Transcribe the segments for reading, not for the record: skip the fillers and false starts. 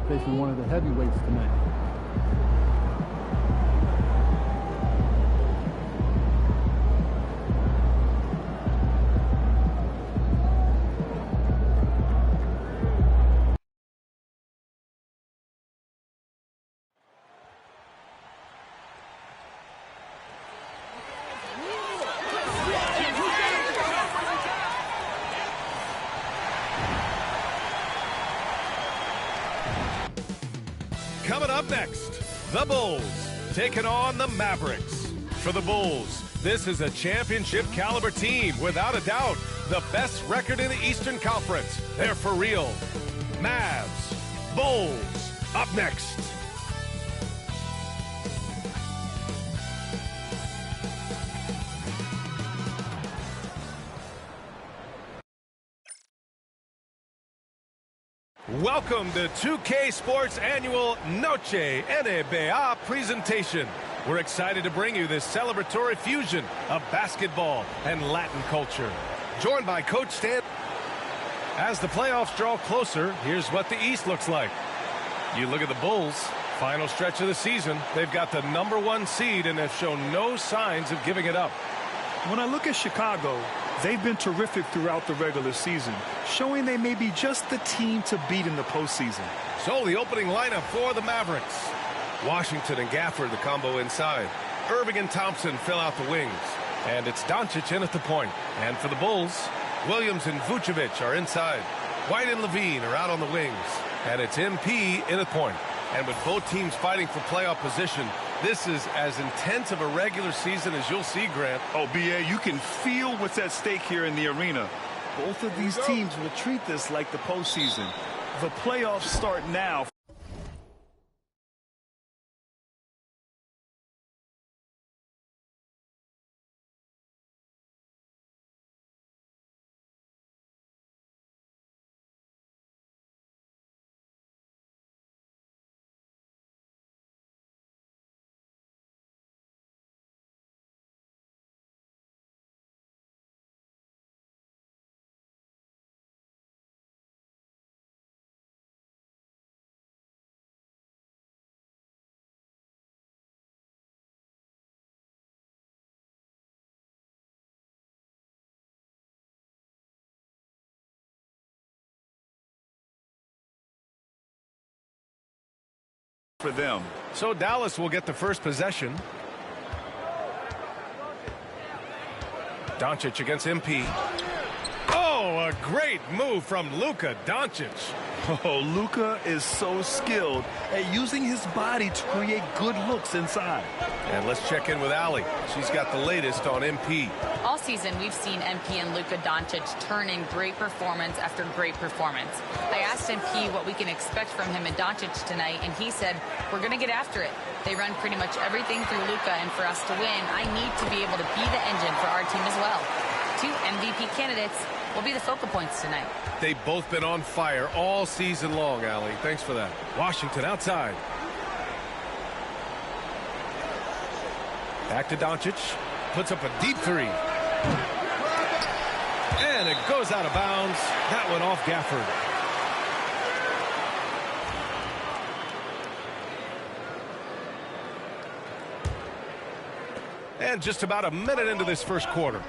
Facing one of the heavyweights tonight. Coming up next, the Bulls taking on the Mavericks. For the Bulls, this is a championship caliber team, without a doubt. The best record in the Eastern Conference. They're for real. Mavs, Bulls, up next. Welcome to 2K Sports Annual Noche NBA presentation. We're excited to bring you this celebratory fusion of basketball and Latin culture. Joined by Coach Stan. As the playoffs draw closer, here's what the East looks like. You look at the Bulls, final stretch of the season. They've got the #1 seed and have shown no signs of giving it up. When I look at Chicago, they've been terrific throughout the regular season, showing they may be just the team to beat in the postseason. So the opening lineup for the Mavericks. Washington and Gafford, the combo inside. Irving and Thompson fill out the wings. And it's Doncic in at the point. And for the Bulls, Williams and Vucevic are inside. White and Levine are out on the wings. And it's MP in at point. And with both teams fighting for playoff position, this is as intense of a regular season as you'll see, Grant. Oh, B.A., you can feel what's at stake here in the arena. Both of these teams will treat this like the postseason. The playoffs start now. For them. So Dallas will get the first possession. Doncic against MP. Oh, A great move from Luka Doncic. Oh, Luka is so skilled at using his body to create good looks inside. And let's check in with Allie. She's got the latest on MP. All season, we've seen MP and Luka Doncic turn in great performance after great performance. I asked MP what we can expect from him and Doncic tonight, and he said, we're going to get after it. They run pretty much everything through Luka, and for us to win, I need to be able to be the engine for our team as well. 2 MVP candidates will be the focal points tonight. They've both been on fire all season long, Allie. Thanks for that. Washington outside. Back to Doncic. Puts up a deep 3. And it goes out of bounds. That went off Gafford. And just about a minute into this first quarter.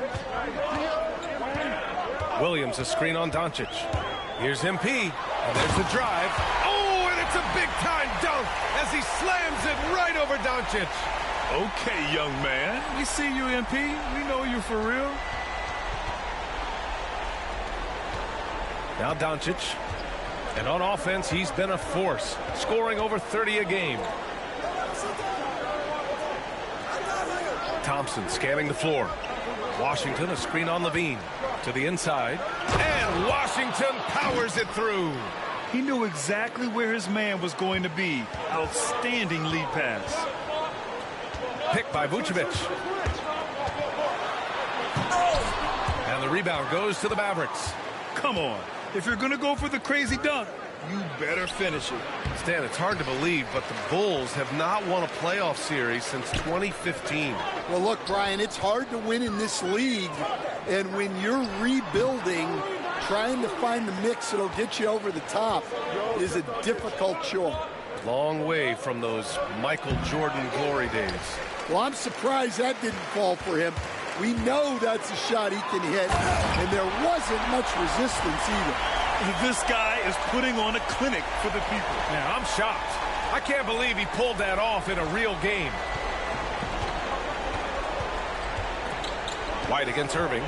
Williams, a screen on Doncic. Here's MP, and there's the drive. Oh, and it's a big-time dunk as he slams it right over Doncic. Okay, young man. We see you, MP. We know you for real. Now Doncic. And on offense, he's been a force, scoring over 30 a game. Thompson scanning the floor. Washington, a screen on Levine. To the inside. And Washington powers it through. He knew exactly where his man was going to be. Outstanding lead pass. Picked by Vucevic. And the rebound goes to the Mavericks. Come on. If you're going to go for the crazy dunk, you better finish it. Stan, it's hard to believe, but the Bulls have not won a playoff series since 2015. Well, look, Brian, it's hard to win in this league. And when you're rebuilding, trying to find the mix that'll get you over the top is a difficult chore. Long way from those Michael Jordan glory days. Well, I'm surprised that didn't fall for him. We know that's a shot he can hit, and there wasn't much resistance either. This guy is putting on a clinic for the people. Now, I'm shocked. I can't believe he pulled that off in a real game. White against Irving.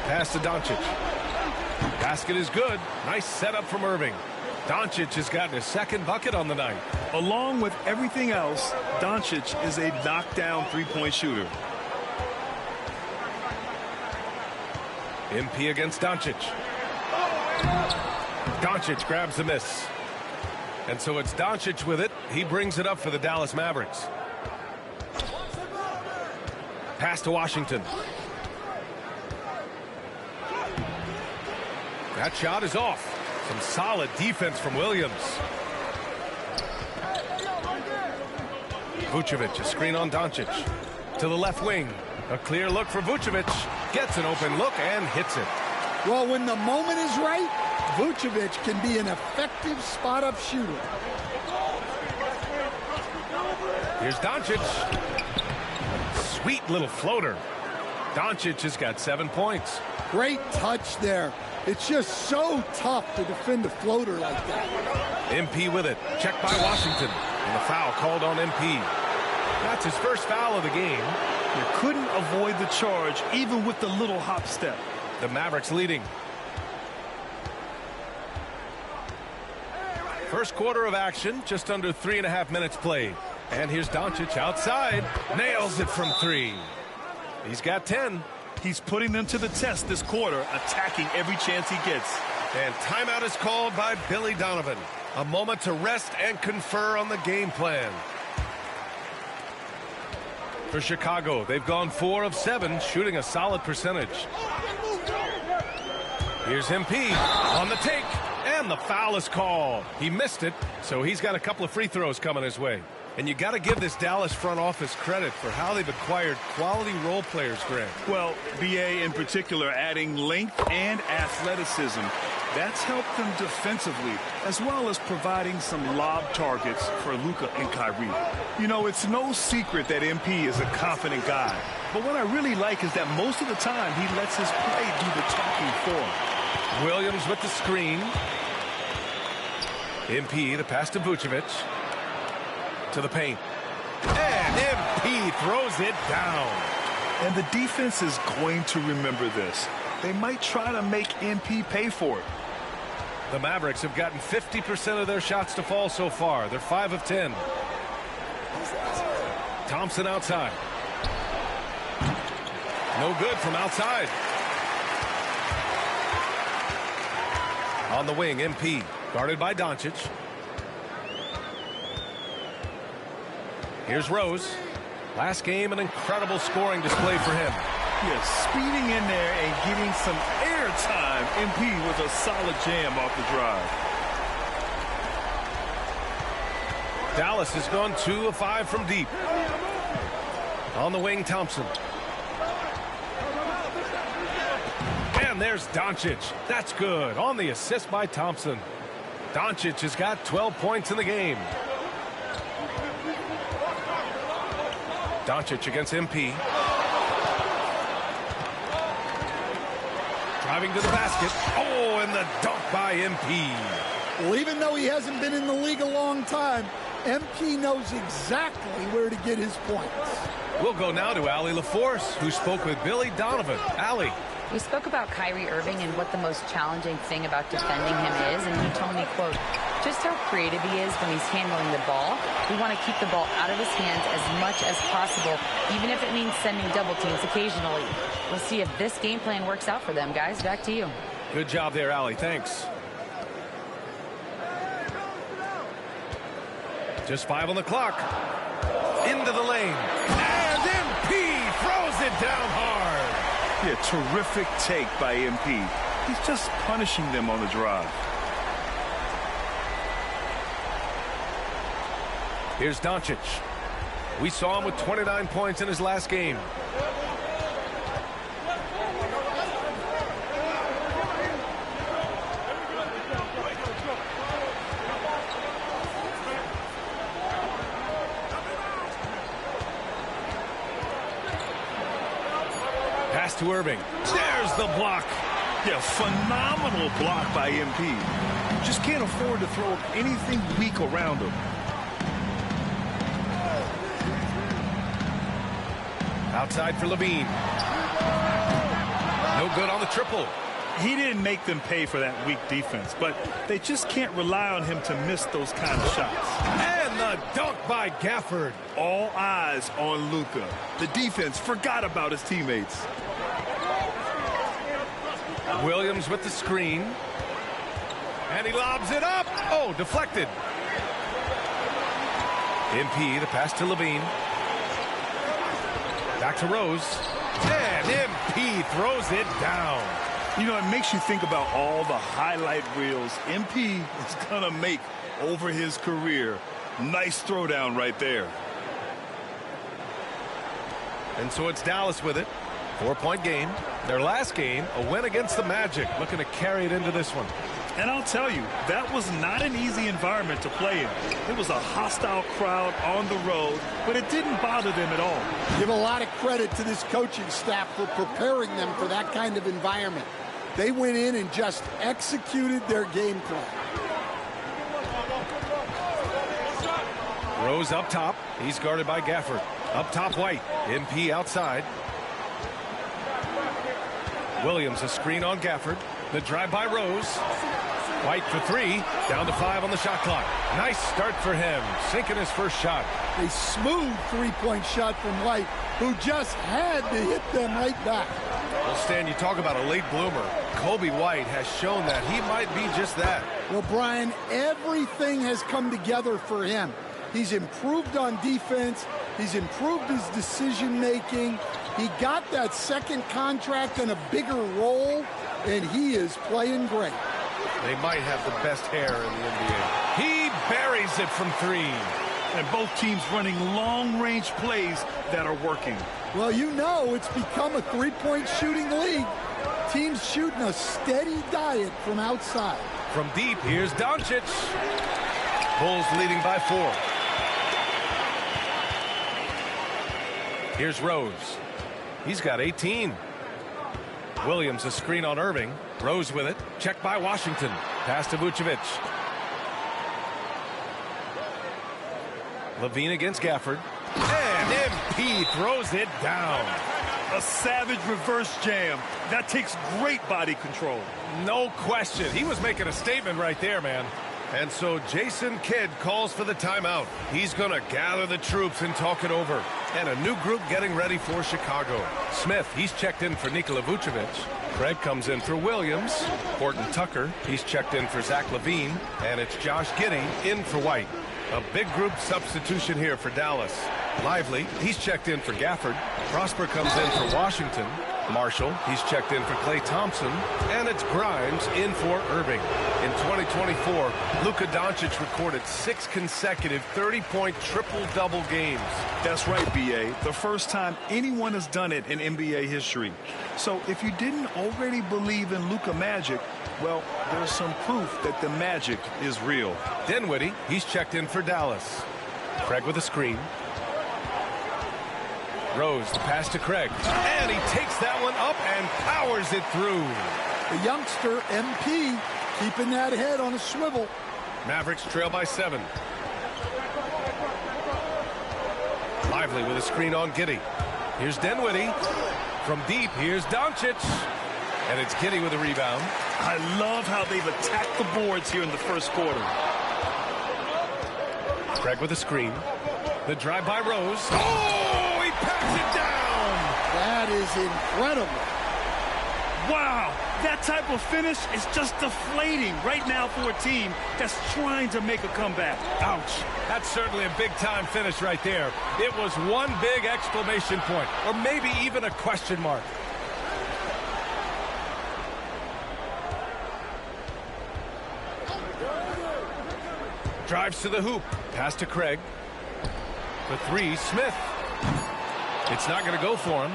Pass to Doncic. Basket is good. Nice setup from Irving. Doncic has gotten his second bucket on the night. Along with everything else, Doncic is a knockdown three-point shooter. MP against Doncic. Doncic grabs the miss. And so it's Doncic with it. He brings it up for the Dallas Mavericks. Pass to Washington. That shot is off. Some solid defense from Williams. Vucevic, a screen on Doncic. To the left wing. A clear look for Vucevic. Gets an open look and hits it. Well, when the moment is right, Vucevic can be an effective spot-up shooter. Here's Doncic. Sweet little floater. Doncic has got 7 points. Great touch there. It's just so tough to defend a floater like that. MP with it. Checked by Washington. And the foul called on MP. That's his first foul of the game. You couldn't avoid the charge, even with the little hop step. The Mavericks leading. First quarter of action, just under 3.5 minutes played. And here's Doncic outside. Nails it from 3. He's got 10. He's putting them to the test this quarter, attacking every chance he gets. And timeout is called by Billy Donovan. A moment to rest and confer on the game plan. For Chicago, they've gone 4 of 7, shooting a solid percentage. Here's MP on the take, and the foul is called. He missed it, so he's got a couple of free throws coming his way. And you got to give this Dallas front office credit for how they've acquired quality role players, Greg. Well, BA in particular adding length and athleticism. That's helped them defensively, as well as providing some lob targets for Luka and Kyrie. You know, it's no secret that MP is a confident guy. But what I really like is that most of the time he lets his play do the talking for him. Williams with the screen. MP, the pass to Vucevic. To the paint. And MP throws it down. And the defense is going to remember this. they might try to make MP pay for it. The Mavericks have gotten 50% of their shots to fall so far. They're 5 of 10. Thompson outside. No good from outside. On the wing, MP, guarded by Doncic. Here's Rose. Last game, an incredible scoring display for him. Yes, speeding in there and getting some air time. MP with a solid jam off the drive. Dallas has gone 2 of 5 from deep. On the wing, Thompson. And there's Doncic. That's good. On the assist by Thompson. Doncic has got 12 points in the game. Doncic against MP. Driving to the basket. Oh, and the dunk by MP. Well, even though he hasn't been in the league a long time, MP knows exactly where to get his points. We'll go now to Allie LaForce, who spoke with Billy Donovan. Allie. We spoke about Kyrie Irving and what the most challenging thing about defending him is, and he told me, quote, just how creative he is when he's handling the ball. We want to keep the ball out of his hands as much as possible, even if it means sending double teams occasionally. We'll see if this game plan works out for them, guys. Back to you. Good job there, Allie. Thanks. Just 5 on the clock. Into the lane. And MP throws it down hard. Yeah, terrific take by MP. He's just punishing them on the drive. Here's Doncic. We saw him with 29 points in his last game. Pass to Irving. There's the block. Yeah, phenomenal block by MP. Just can't afford to throw anything weak around him. Outside for Levine. No good on the triple. He didn't make them pay for that weak defense, but they just can't rely on him to miss those kind of shots. And the dunk by Gafford. All eyes on Luka. The defense forgot about his teammates. Williams with the screen. And he lobs it up. Oh, deflected. MP, the pass to Levine. Back to Rose. And MP throws it down. You know, it makes you think about all the highlight reels MP is going to make over his career. Nice throwdown right there. And so it's Dallas with it. 4-point game. Their last game, a win against the Magic. Looking to carry it into this one. And I'll tell you, that was not an easy environment to play in. It was a hostile crowd on the road, but it didn't bother them at all. Give a lot of credit to this coaching staff for preparing them for that kind of environment. They went in and just executed their game plan. Rose up top. He's guarded by Gafford. Up top, White. MP outside. Williams, a screen on Gafford. The drive by Rose. White for 3. Down to 5 on the shot clock. Nice start for him. Sinking his first shot. A smooth three-point shot from White, who just had to hit them right back. Well, Stan, you talk about a late bloomer. Kobe White has shown that he might be just that. Well, Brian, everything has come together for him. He's improved on defense. He's improved his decision-making. He got that second contract and a bigger role, and he is playing great. They might have the best hair in the NBA. He buries it from 3. And both teams running long-range plays that are working. Well, you know it's become a three-point shooting league. Teams shooting a steady diet from outside. From deep, here's Doncic. Bulls leading by 4. Here's Rose. He's got 18. Williams, a screen on Irving. Rose with it. Checked by Washington. Pass to Vucevic. Levine against Gafford. And MP throws it down. A savage reverse jam. That takes great body control. No question. He was making a statement right there, man. And so Jason Kidd calls for the timeout. He's going to gather the troops and talk it over. And a new group getting ready for Chicago. Smith, he's checked in for Nikola Vucevic. Craig comes in for Williams. Horton Tucker, he's checked in for Zach LaVine. And it's Josh Giddey in for White. A big group substitution here for Dallas. Lively, he's checked in for Gafford. Prosper comes in for Washington. Marshall, he's checked in for Klay Thompson. And it's Grimes in for Irving. In 2024, Luka Doncic recorded 6 consecutive 30-point triple-double games. That's right, B.A. The first time anyone has done it in NBA history. So if you didn't already believe in Luka magic, well, there's some proof that the magic is real. Dinwiddie, he's checked in for Dallas. Craig with a screen. Rose, the pass to Craig. And he takes that one up and powers it through. The youngster, MP, keeping that head on a swivel. Mavericks trail by 7. Lively with a screen on Giddey. Here's Dinwiddie. From deep, here's Doncic. And it's Giddey with a rebound. I love how they've attacked the boards here in the first quarter. Craig with a screen. The drive by Rose. Oh, he packs it down. That is incredible. Wow, that type of finish is just deflating right now for a team that's trying to make a comeback. Ouch. That's certainly a big-time finish right there. It was one big exclamation point, or maybe even a question mark. Drives to the hoop. Pass to Craig. For 3, Smith. It's not going to go for him.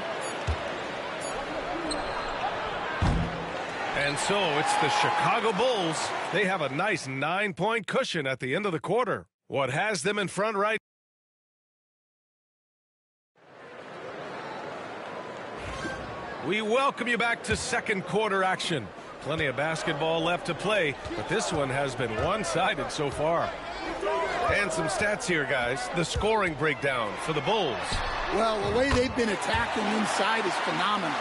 And so it's the Chicago Bulls. They have a nice 9-point cushion at the end of the quarter. What has them in front right? We welcome you back to second quarter action. Plenty of basketball left to play, but this one has been one-sided so far. And some stats here, guys. The scoring breakdown for the Bulls. Well, the way they've been attacking inside is phenomenal.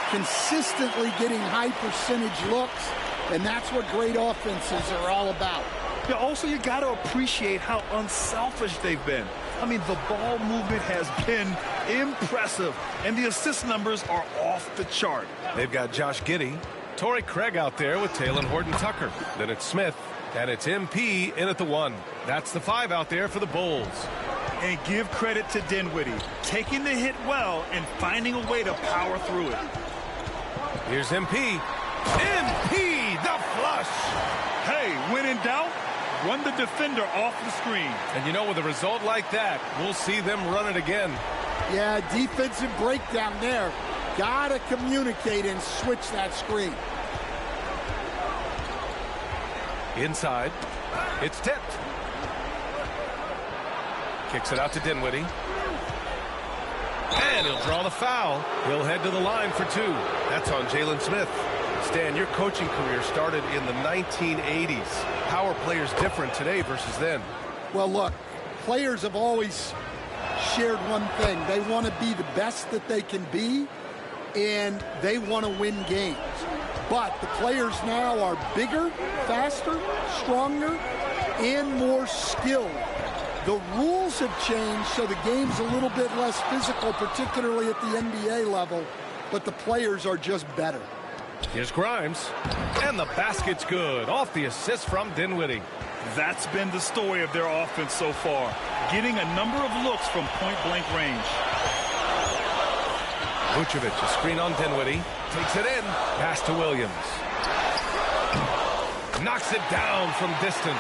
Consistently getting high percentage looks, and that's what great offenses are all about. Yeah, also, you got to appreciate how unselfish they've been. I mean, the ball movement has been impressive, and the assist numbers are off the chart. They've got Josh Giddey, Torrey Craig out there with Taylor Horton Tucker. Then it's Smith, and it's MP in at the 1. That's the 5 out there for the Bulls. And give credit to Dinwiddie, taking the hit well and finding a way to power through it. Here's MP. MP, the flush. Hey, when in doubt, run the defender off the screen. And you know, with a result like that, we'll see them run it again. Yeah, defensive breakdown there. Gotta communicate and switch that screen. Inside. It's tipped. Kicks it out to Dinwiddie. And he'll draw the foul. He'll head to the line for 2. That's on Jalen Smith. Stan, your coaching career started in the 1980s. How are players different today versus then? Well, look, players have always shared one thing. They want to be the best that they can be, and they want to win games. But the players now are bigger, faster, stronger, and more skilled. The rules have changed, so the game's a little bit less physical, particularly at the NBA level, but the players are just better. Here's Grimes, and the basket's good, off the assist from Dinwiddie. That's been the story of their offense so far, getting a number of looks from point-blank range. Vucevic, a screen on Dinwiddie, takes it in, pass to Williams. Knocks it down from distance.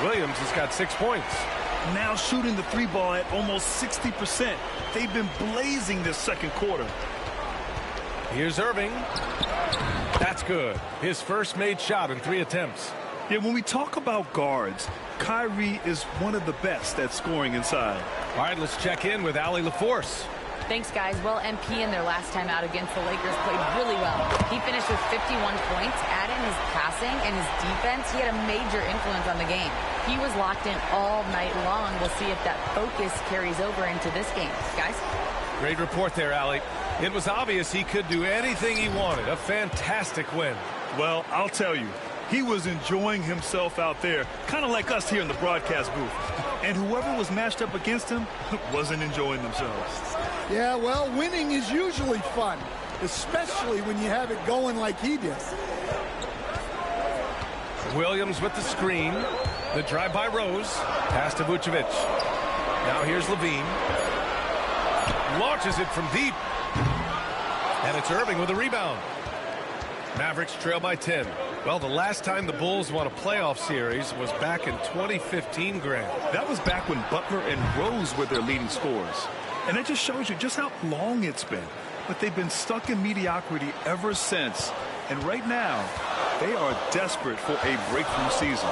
Williams has got 6 points. Now shooting the 3 ball at almost 60%. They've been blazing this second quarter. Here's Irving. That's good. His first made shot in 3 attempts. Yeah, when we talk about guards, Kyrie is one of the best at scoring inside. All right, let's check in with Allie LaForce. Thanks, guys. Well, MP in their last time out against the Lakers played really well. He finished with 51 points. Add in his passing and his defense, he had a major influence on the game. He was locked in all night long. We'll see if that focus carries over into this game. Guys? Great report there, Allie. It was obvious he could do anything he wanted. A fantastic win. Well, I'll tell you, he was enjoying himself out there, kind of like us here in the broadcast booth. And whoever was matched up against him wasn't enjoying themselves. Yeah, well, winning is usually fun, especially when you have it going like he did. Williams with the screen. The drive by Rose. Pass to Vucevic. Now here's Levine. Launches it from deep. And it's Irving with a rebound. Mavericks trail by 10. Well, the last time the Bulls won a playoff series was back in 2015, Grant. That was back when Butler and Rose were their leading scorers. And it just shows you just how long it's been. But they've been stuck in mediocrity ever since. And right now, they are desperate for a breakthrough season.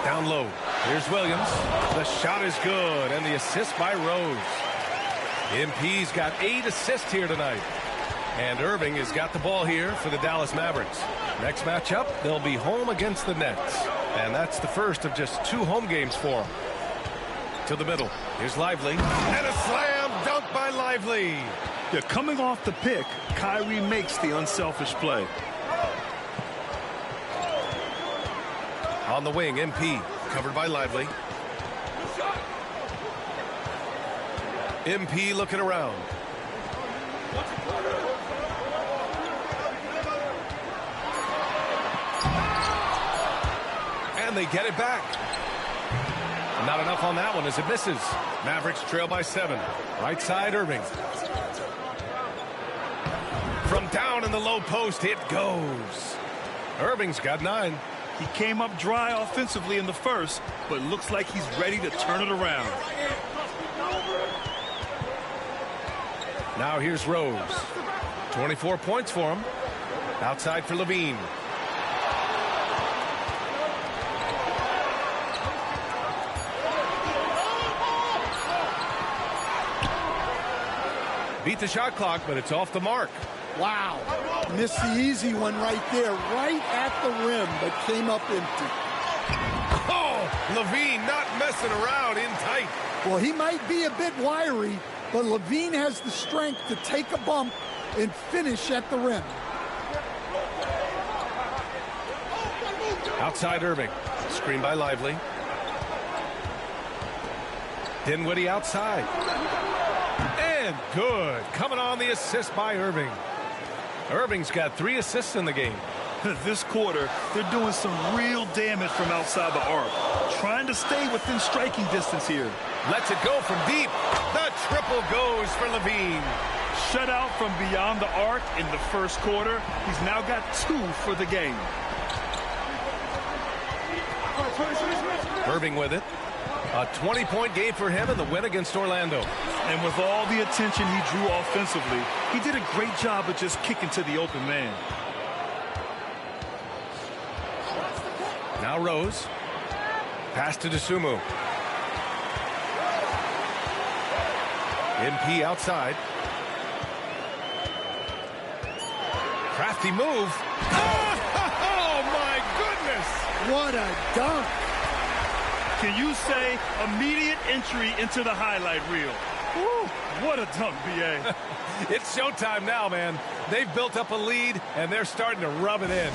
Down low. Here's Williams. The shot is good, and the assist by Rose. MP's got 8 assists here tonight. And Irving has got the ball here for the Dallas Mavericks. Next matchup, they'll be home against the Nets. And that's the first of just 2 home games for them. To the middle. Here's Lively. And a slam dunk by Lively. Yeah, coming off the pick, Kyrie makes the unselfish play. On the wing, MP. Covered by Lively. MP looking around. And they get it back. Not enough on that one as it misses. Mavericks trail by 7. Right side, Irving. From down in the low post, it goes. Irving's got 9. He came up dry offensively in the first, but looks like he's ready to turn it around. Now here's Rose. 24 points for him. Outside for Levine. Beat the shot clock, but it's off the mark. Wow. Missed the easy one right there, right at the rim, but came up empty. Oh, Levine not messing around in tight. Well, he might be a bit wiry, but Levine has the strength to take a bump and finish at the rim. Outside Irving. Screen by Lively. Dinwiddie outside. And good. Coming on the assist by Irving. Irving's got 3 assists in the game. This quarter, they're doing some real damage from outside the arc. Trying to stay within striking distance here. Lets it go from deep. The triple goes for Levine. Shut out from beyond the arc in the first quarter. He's now got 2 for the game. Irving with it. A 20-point game for him in the win against Orlando. And with all the attention he drew offensively, he did a great job of just kicking to the open man. Now Rose. Pass to DeSumo. MP outside. Crafty move. Oh, my goodness! What a dunk. Can you say immediate entry into the highlight reel? Woo, what a dunk, B.A. It's showtime now, man. They've built up a lead, and they're starting to rub it in.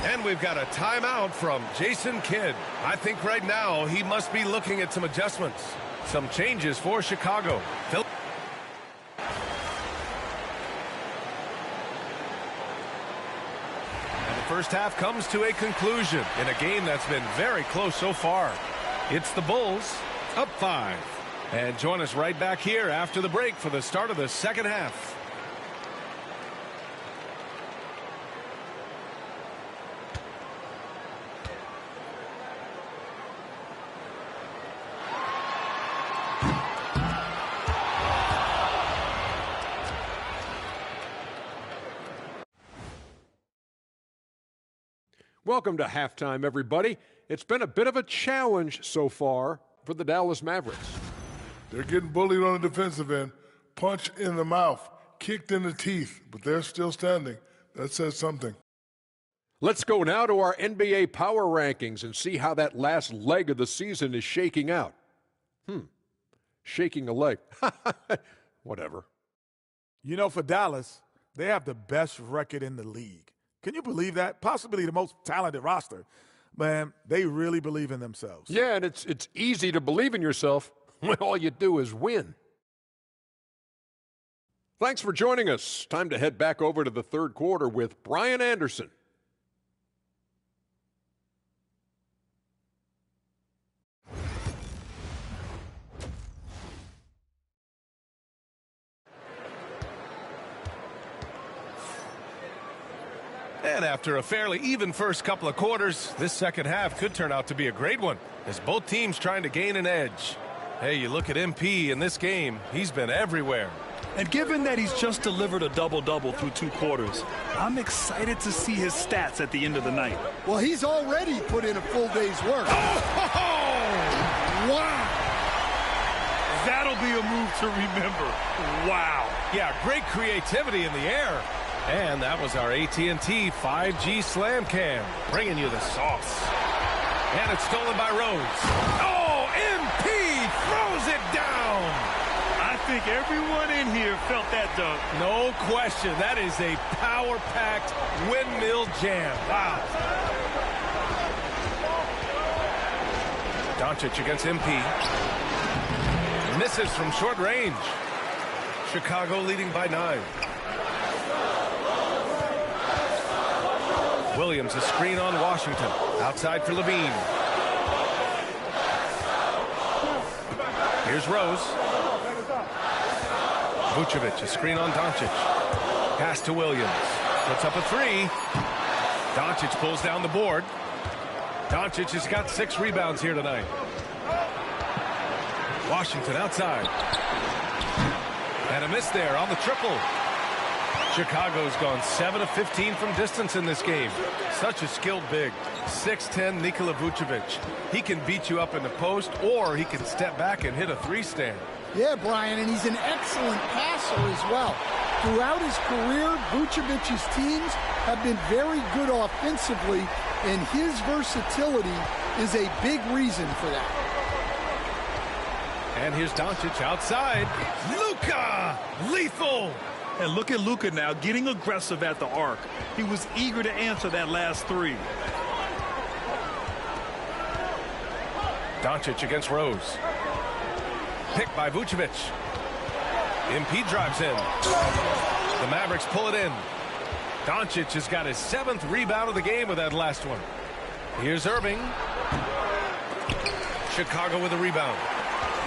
And we've got a timeout from Jason Kidd. I think right now he must be looking at some adjustments. Some changes for Chicago. And the first half comes to a conclusion in a game that's been very close so far. It's the Bulls up 5. And join us right back here after the break for the start of the second half. Welcome to halftime, everybody. It's been a bit of a challenge so far for the Dallas Mavericks. They're getting bullied on the defensive end, punched in the mouth, kicked in the teeth, but they're still standing. That says something. Let's go now to our NBA power rankings and see how that last leg of the season is shaking out. shaking a leg. Whatever. You know, for Dallas, they have the best record in the league. Can you believe that? Possibly the most talented roster. Man, they really believe in themselves. Yeah, and it's easy to believe in yourself when all you do is win. Thanks for joining us. Time to head back over to the third quarter with Brian Anderson. And after a fairly even first couple of quarters, this second half could turn out to be a great one, as both teams trying to gain an edge. Hey, you look at MP in this game, he's been everywhere. And given that he's just delivered a double-double through 2 quarters, I'm excited to see his stats at the end of the night. Well, he's already put in a full day's work. Wow. That'll be a move to remember. Wow. Yeah, great creativity in the air. And that was our AT&T 5G Slam Cam, bringing you the sauce. And it's stolen by Rose. Oh, MP throws it down. I think everyone in here felt that dunk. No question. That is a power-packed windmill jam. Wow. Doncic against MP. Misses from short range. Chicago leading by 9. Williams, a screen on Washington. Outside for Levine. Here's Rose. Vucevic, a screen on Doncic. Pass to Williams. Puts up a 3. Doncic pulls down the board. Doncic has got 6 rebounds here tonight. Washington outside. And a miss there on the triple. Chicago's gone 7 of 15 from distance in this game. Such a skilled big. 6'10" Nikola Vucevic. He can beat you up in the post, or he can step back and hit a 3-stand. Yeah, Brian, and he's an excellent passer as well. Throughout his career, Vucevic's teams have been very good offensively, and his versatility is a big reason for that. And here's Doncic outside. Luka! Lethal! And look at Luka now getting aggressive at the arc. He was eager to answer that last 3. Doncic against Rose. Picked by Vucevic. MP drives in. The Mavericks pull it in. Doncic has got his 7th rebound of the game with that last one. Here's Irving. Chicago with a rebound.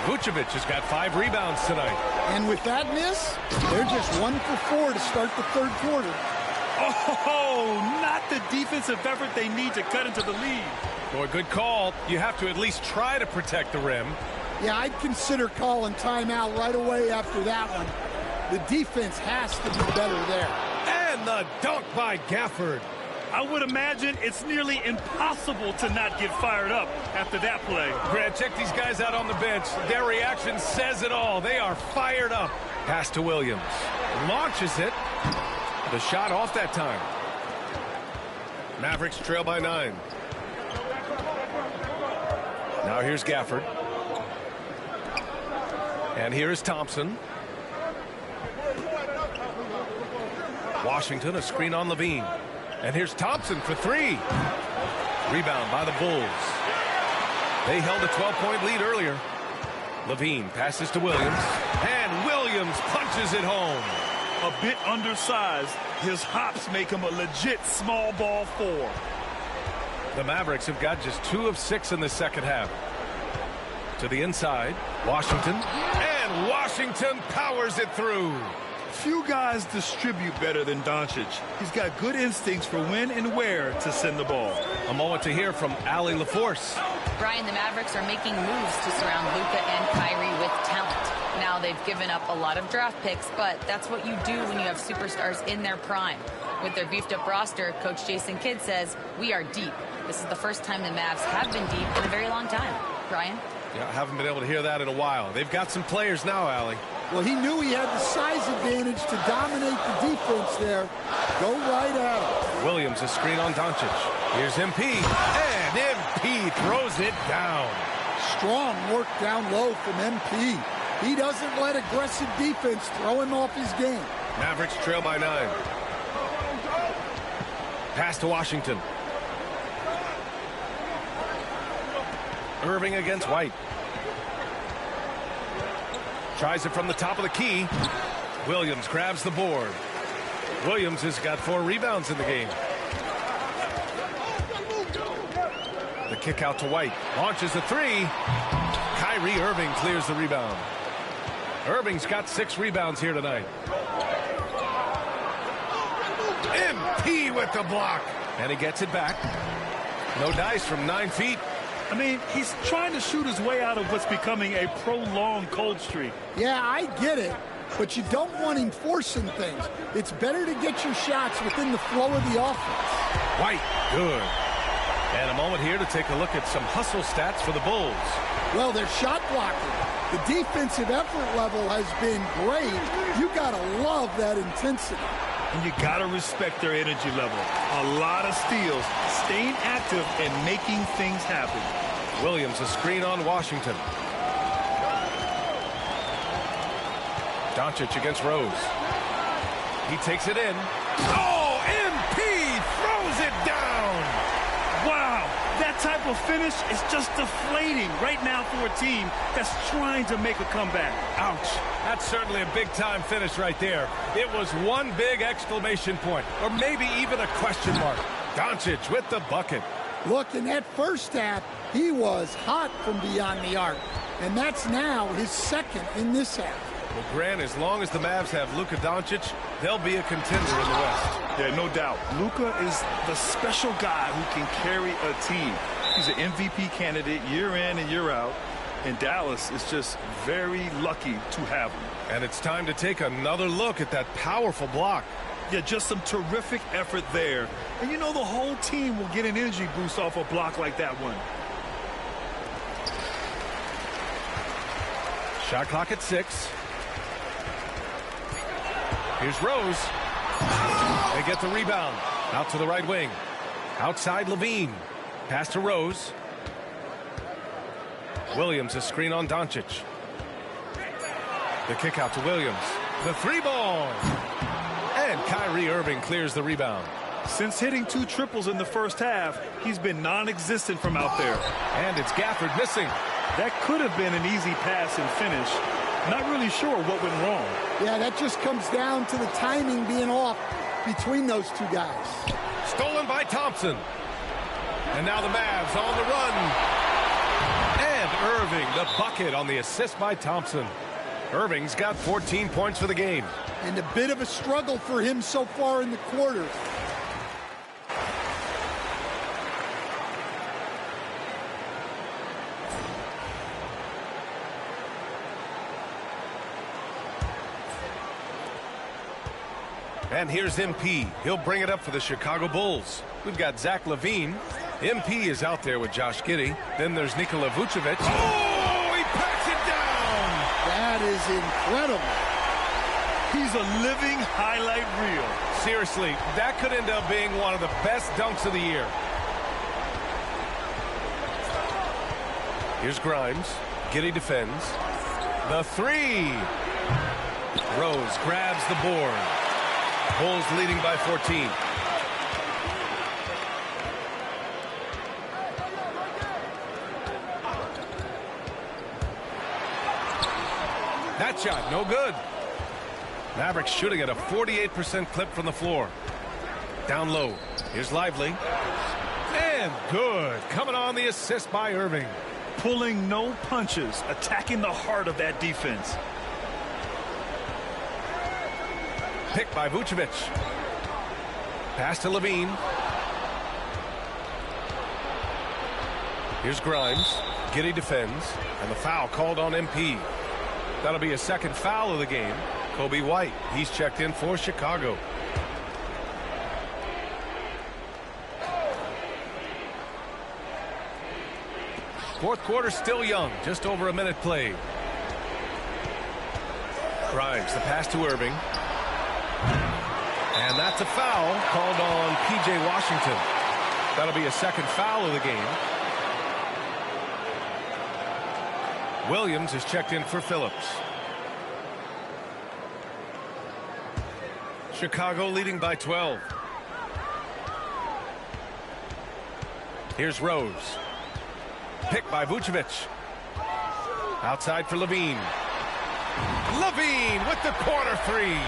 Vucevic has got 5 rebounds tonight. And with that miss, they're just 1 for 4 to start the third quarter. Oh, not the defensive effort they need to cut into the lead. Boy, good call. You have to at least try to protect the rim. Yeah, I'd consider calling timeout right away after that one. The defense has to be better there. And the dunk by Gafford. I would imagine it's nearly impossible to not get fired up after that play. Grant, check these guys out on the bench. Their reaction says it all. They are fired up. Pass to Williams. Launches it. The shot off that time. Mavericks trail by 9. Now here's Gafford. And here is Thompson. Washington, a screen on Levine. And here's Thompson for 3. Rebound by the Bulls. They held a 12-point lead earlier. Levine passes to Williams. And Williams punches it home. A bit undersized. His hops make him a legit small ball 4. The Mavericks have got just 2 of 6 in the second half. To the inside, Washington. And Washington powers it through. Few guys distribute better than Doncic. He's got good instincts for when and where to send the ball. A moment to hear from Allie LaForce. Brian, the Mavericks are making moves to surround Luka and Kyrie with talent. Now they've given up a lot of draft picks, but that's what you do when you have superstars in their prime. With their beefed-up roster, Coach Jason Kidd says, we are deep. This is the first time the Mavs have been deep in a very long time. Brian? Yeah, I haven't been able to hear that in a while. They've got some players now, Allie. Well, he knew he had the size advantage to dominate the defense there. Go right at it. Williams, a screen on Doncic. Here's MP. And MP throws it down. Strong work down low from MP. He doesn't let aggressive defense throw him off his game. Mavericks trail by 9. Pass to Washington. Irving against White. Tries it from the top of the key. Williams grabs the board. Williams has got 4 rebounds in the game. The kick out to White. Launches a 3. Kyrie Irving clears the rebound. Irving's got 6 rebounds here tonight. MP with the block. And he gets it back. No dice from 9 feet. I mean, he's trying to shoot his way out of what's becoming a prolonged cold streak. Yeah, I get it, but you don't want him forcing things. It's better to get your shots within the flow of the offense. White, good. And a moment here to take a look at some hustle stats for the Bulls. Well, they're shot blocking. The defensive effort level has been great. You got to love that intensity. And you got to respect their energy level. A lot of steals, staying active and making things happen. Williams, a screen on Washington. Doncic against Rose. He takes it in. Oh, MP throws it down. Wow, that type of finish is just deflating right now for a team that's trying to make a comeback. Ouch. That's certainly a big-time finish right there. It was one big exclamation point, or maybe even a question mark. Doncic with the bucket. Look, in that first half, he was hot from beyond the arc, and that's now his second in this half. Well, Grant, as long as the Mavs have Luka Doncic, they'll be a contender in the West. Yeah, no doubt. Luka is the special guy who can carry a team. He's an MVP candidate year in and year out, and Dallas is just very lucky to have him. And it's time to take another look at that powerful block. Yeah, just some terrific effort there. And you know the whole team will get an energy boost off a block like that one. Shot clock at 6. Here's Rose. They get the rebound. Out to the right wing. Outside Levine. Pass to Rose. Williams, a screen on Doncic. The kick out to Williams. The 3-ball. And Kyrie Irving clears the rebound. Since hitting 2 triples in the first half, he's been non-existent from out there. And it's Gafford missing. That could have been an easy pass and finish. Not really sure what went wrong. Yeah, that just comes down to the timing being off between those two guys. Stolen by Thompson. And now the Mavs on the run. And Irving, the bucket on the assist by Thompson. Irving's got 14 points for the game. And a bit of a struggle for him so far in the quarter. And here's MP. He'll bring it up for the Chicago Bulls. We've got Zach LaVine. MP is out there with Josh Giddey. Then there's Nikola Vucevic. Oh, he packs it down. That is incredible. He's a living highlight reel. Seriously, that could end up being one of the best dunks of the year. Here's Grimes. Giddey defends. The 3. Rose grabs the board. Bulls leading by 14. That shot, no good. Mavericks shooting at a 48% clip from the floor. Down low. Here's Lively. And good. Coming on the assist by Irving. Pulling no punches, attacking the heart of that defense. Pick by Vucevic. Pass to Levine. Here's Grimes. Giddey defends. And the foul called on MP. That'll be a second foul of the game. Kobe White. He's checked in for Chicago. Fourth quarter still young. Just over a minute played. Grimes, the pass to Irving. And that's a foul called on P.J. Washington. That'll be a second foul of the game. Williams is checked in for Phillips. Chicago leading by 12. Here's Rose. Picked by Vucevic. Outside for Levine. Levine with the corner three.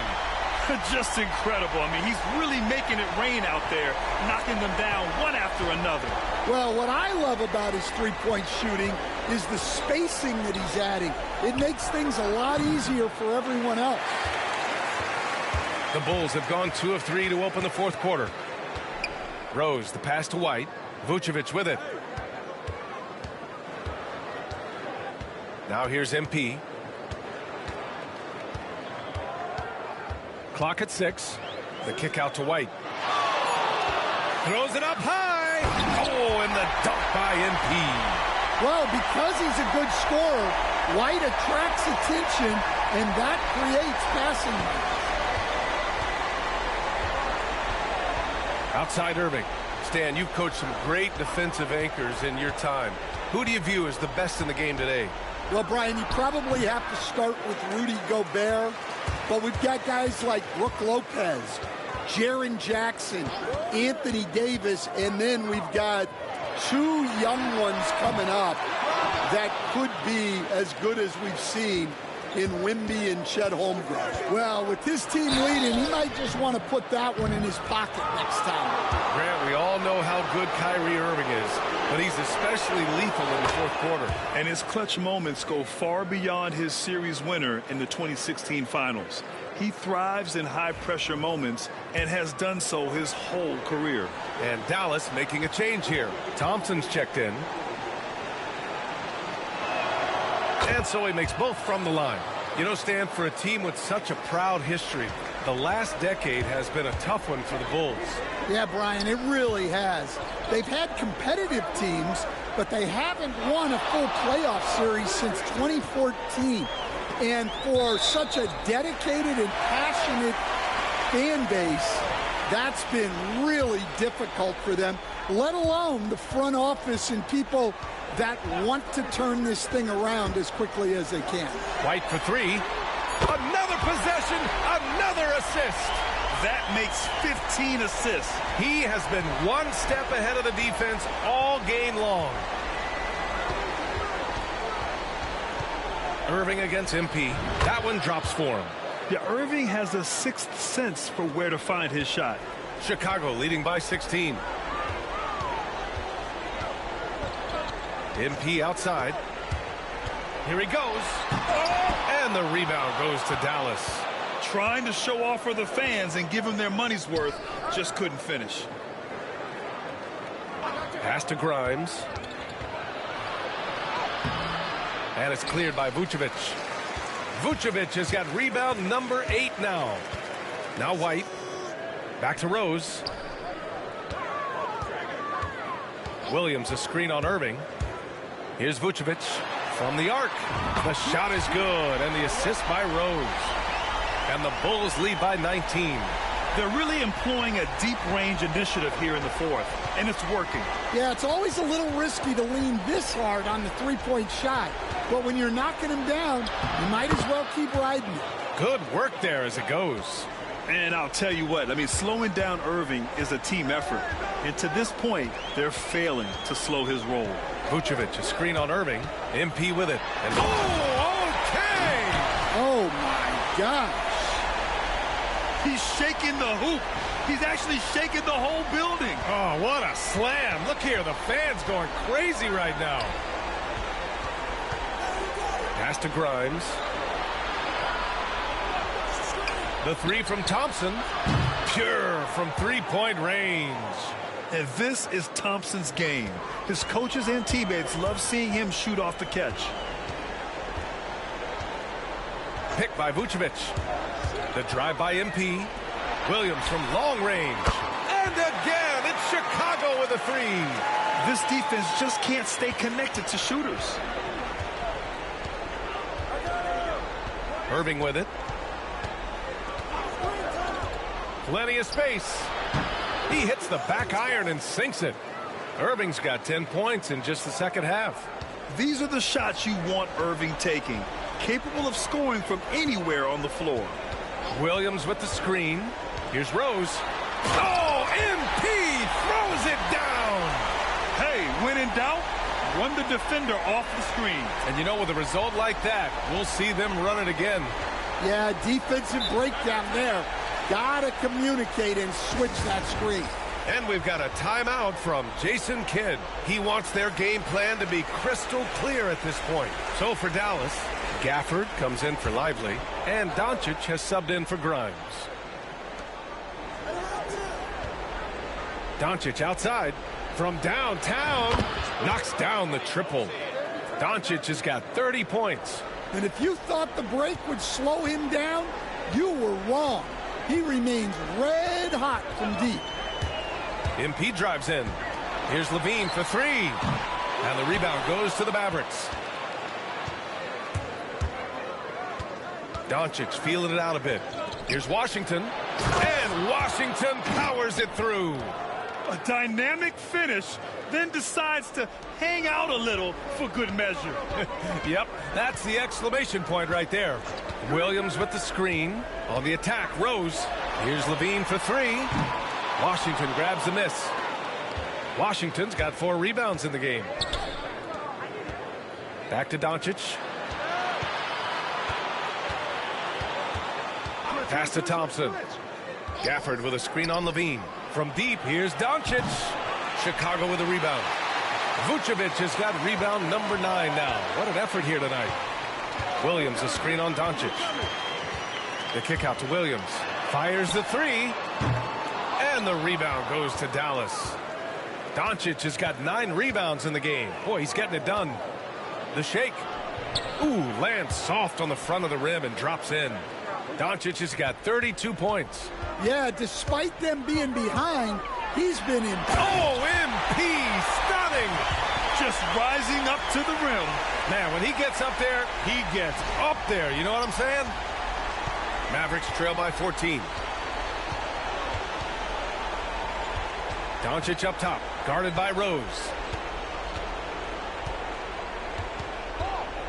Just incredible. I mean, he's really making it rain out there, knocking them down one after another. Well, what I love about his three-point shooting is the spacing that he's adding. It makes things a lot easier for everyone else. The Bulls have gone 2 of 3 to open the fourth quarter. Rose, the pass to White. Vucevic with it. Now here's MP. Clock at 6. The kick out to White. Throws it up high. Oh, and the dunk by MP. Well, because he's a good scorer, White attracts attention, and that creates passing lanes. Outside Irving. Stan, you've coached some great defensive anchors in your time. Who do you view as the best in the game today? Well, Brian, you probably have to start with Rudy Gobert, but we've got guys like Brook Lopez, Jaren Jackson, Anthony Davis, and then we've got 2 young ones coming up that could be as good as we've seen in Wemby and Chet Holmgren. Well, with his team leading, he might just want to put that one in his pocket next time. Grant, we all know how good Kyrie Irving is, but he's especially lethal in the fourth quarter. And his clutch moments go far beyond his series winner in the 2016 finals. He thrives in high-pressure moments and has done so his whole career. And Dallas making a change here. Thompson's checked in. And so he makes both from the line. You know, Stan, for a team with such a proud history, the last decade has been a tough one for the Bulls. Yeah, Brian, it really has. They've had competitive teams, but they haven't won a full playoff series since 2014. And for such a dedicated and passionate fan base, that's been really difficult for them, let alone the front office and people that want to turn this thing around as quickly as they can. White for 3. Another possession, another assist. That makes 15 assists. He has been one step ahead of the defense all game long. Irving against MP. That one drops for him. Yeah, Irving has a sixth sense for where to find his shot. Chicago leading by 16. MP outside. Here he goes. Oh, and the rebound goes to Dallas. Trying to show off for the fans and give them their money's worth, just couldn't finish. Pass to Grimes. And it's cleared by Vucevic. Vucevic has got rebound number 8 now. Now White. Back to Rose. Williams, a screen on Irving. Here's Vucevic from the arc. The shot is good, and the assist by Rose. And the Bulls lead by 19. They're really employing a deep-range initiative here in the fourth, and it's working. Yeah, it's always a little risky to lean this hard on the three-point shot. But when you're knocking him down, you might as well keep riding it. Good work there as it goes. And I'll tell you what, I mean, slowing down Irving is a team effort. And to this point, they're failing to slow his roll. Vucevic, a screen on Irving. MP with it. And oh, okay! Oh, my gosh. He's shaking the hoop. He's actually shaking the whole building. Oh, what a slam. Look here, the fans going crazy right now. Pass to Grimes. The 3 from Thompson. Pure from three-point range. And this is Thompson's game. His coaches and teammates love seeing him shoot off the catch. Picked by Vucevic. The drive by MP. Williams from long range. And again, it's Chicago with a 3. This defense just can't stay connected to shooters. Irving with it. Plenty of space. He hits the back iron and sinks it. Irving's got 10 points in just the second half. These are the shots you want Irving taking, capable of scoring from anywhere on the floor. Williams with the screen. Here's Rose. Oh, MP throws it down. Hey, when in doubt, run the defender off the screen. And you know, with a result like that, we'll see them run it again. Yeah, defensive breakdown there. Gotta communicate and switch that screen. And we've got a timeout from Jason Kidd. He wants their game plan to be crystal clear at this point. So for Dallas, Gafford comes in for Lively, and Doncic has subbed in for Grimes. Doncic outside from downtown, knocks down the triple. Doncic has got 30 points. And if you thought the break would slow him down, you were wrong. He remains red hot from deep. MP drives in. Here's Levine for three. And the rebound goes to the Mavericks. Doncic feeling it out a bit. Here's Washington. And Washington powers it through. A dynamic finish, then decides to hang out a little for good measure. Yep, that's the exclamation point right there. Williams with the screen. On the attack, Rose. Here's Levine for three. Washington grabs the miss. Washington's got 4 rebounds in the game. Back to Doncic. Pass to Thompson. Gafford with a screen on Levine. From deep, here's Doncic. Chicago with a rebound. Vucevic has got rebound number 9 now. What an effort here tonight. Williams, a screen on Doncic. The kick out to Williams. Fires the three. And the rebound goes to Dallas. Doncic has got 9 rebounds in the game. Boy, he's getting it done. The shake. Ooh, lands soft on the front of the rim and drops in. Doncic has got 32 points. Yeah, despite them being behind, he's been in. Oh, MP, stunning. Just rising up to the rim. Man, when he gets up there, he gets up there. You know what I'm saying? Mavericks trail by 14. Doncic up top, guarded by Rose.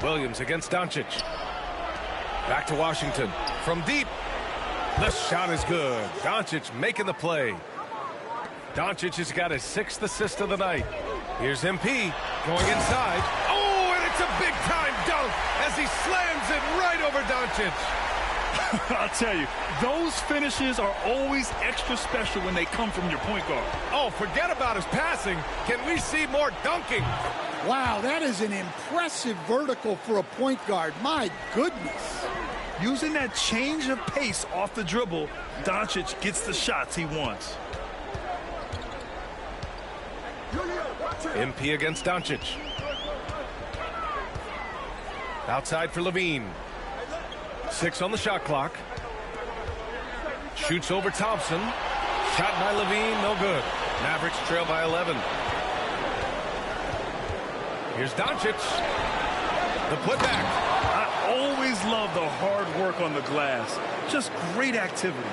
Williams against Doncic. Back to Washington. From deep. The shot is good. Doncic making the play. Doncic has got his 6th assist of the night. Here's MP going inside. Oh, and it's a big-time dunk as he slams it right over Doncic. I'll tell you, those finishes are always extra special when they come from your point guard. Oh, forget about his passing. Can we see more dunking? Wow, that is an impressive vertical for a point guard. My goodness. Using that change of pace off the dribble, Doncic gets the shots he wants. MP against Doncic. Outside for Levine. 6 on the shot clock. Shoots over Thompson. Shot by Levine, no good. Mavericks trail by 11. Here's Doncic. The putback. I always love the hard work on the glass. Just great activity.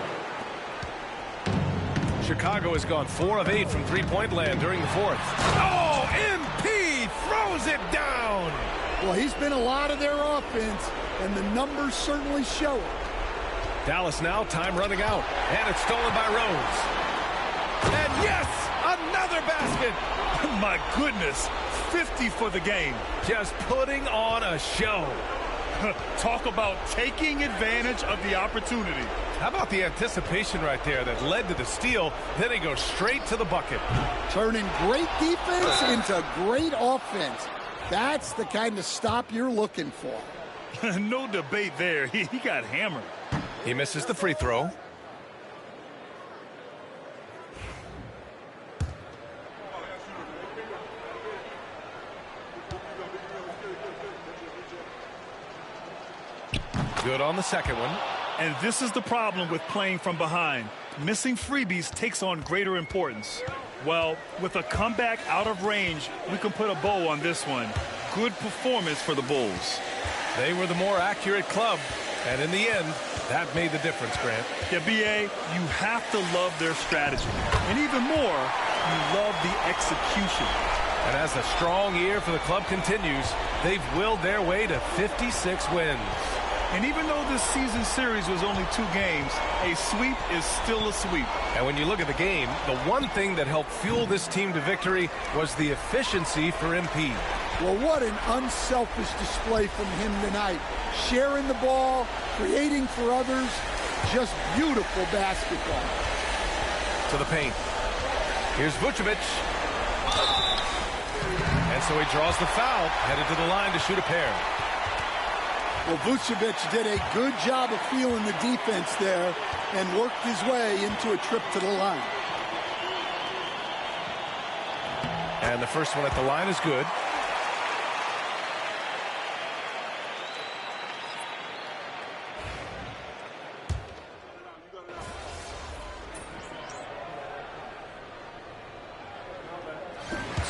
Chicago has gone 4 of 8 from three-point land during the 4th. Oh, MP throws it down. Well, he's been a lot of their offense, and the numbers certainly show it. Dallas now, time running out. And it's stolen by Rose. And yes, another basket. My goodness, 50 for the game. Just putting on a show. Talk about taking advantage of the opportunity. How about the anticipation right there that led to the steal? Then he goes straight to the bucket. Turning great defense into great offense. That's the kind of stop you're looking for. No debate there. He got hammered. He misses the free throw. Good on the second one. And this is the problem with playing from behind. Missing freebies takes on greater importance. Well, with a comeback out of range, we can put a bow on this one. Good performance for the Bulls. They were the more accurate club, and in the end, that made the difference, Grant. Yeah, B.A., you have to love their strategy. And even more, you love the execution. And as the strong year for the club continues, they've willed their way to 56 wins. And even though this season series was only 2 games, a sweep is still a sweep. And when you look at the game, the one thing that helped fuel this team to victory was the efficiency for MP. Well, what an unselfish display from him tonight. Sharing the ball, creating for others, just beautiful basketball. To the paint. Here's Vucevic. And so he draws the foul, headed to the line to shoot a pair. Well, Vucevic did a good job of feeling the defense there and worked his way into a trip to the line. And the first one at the line is good.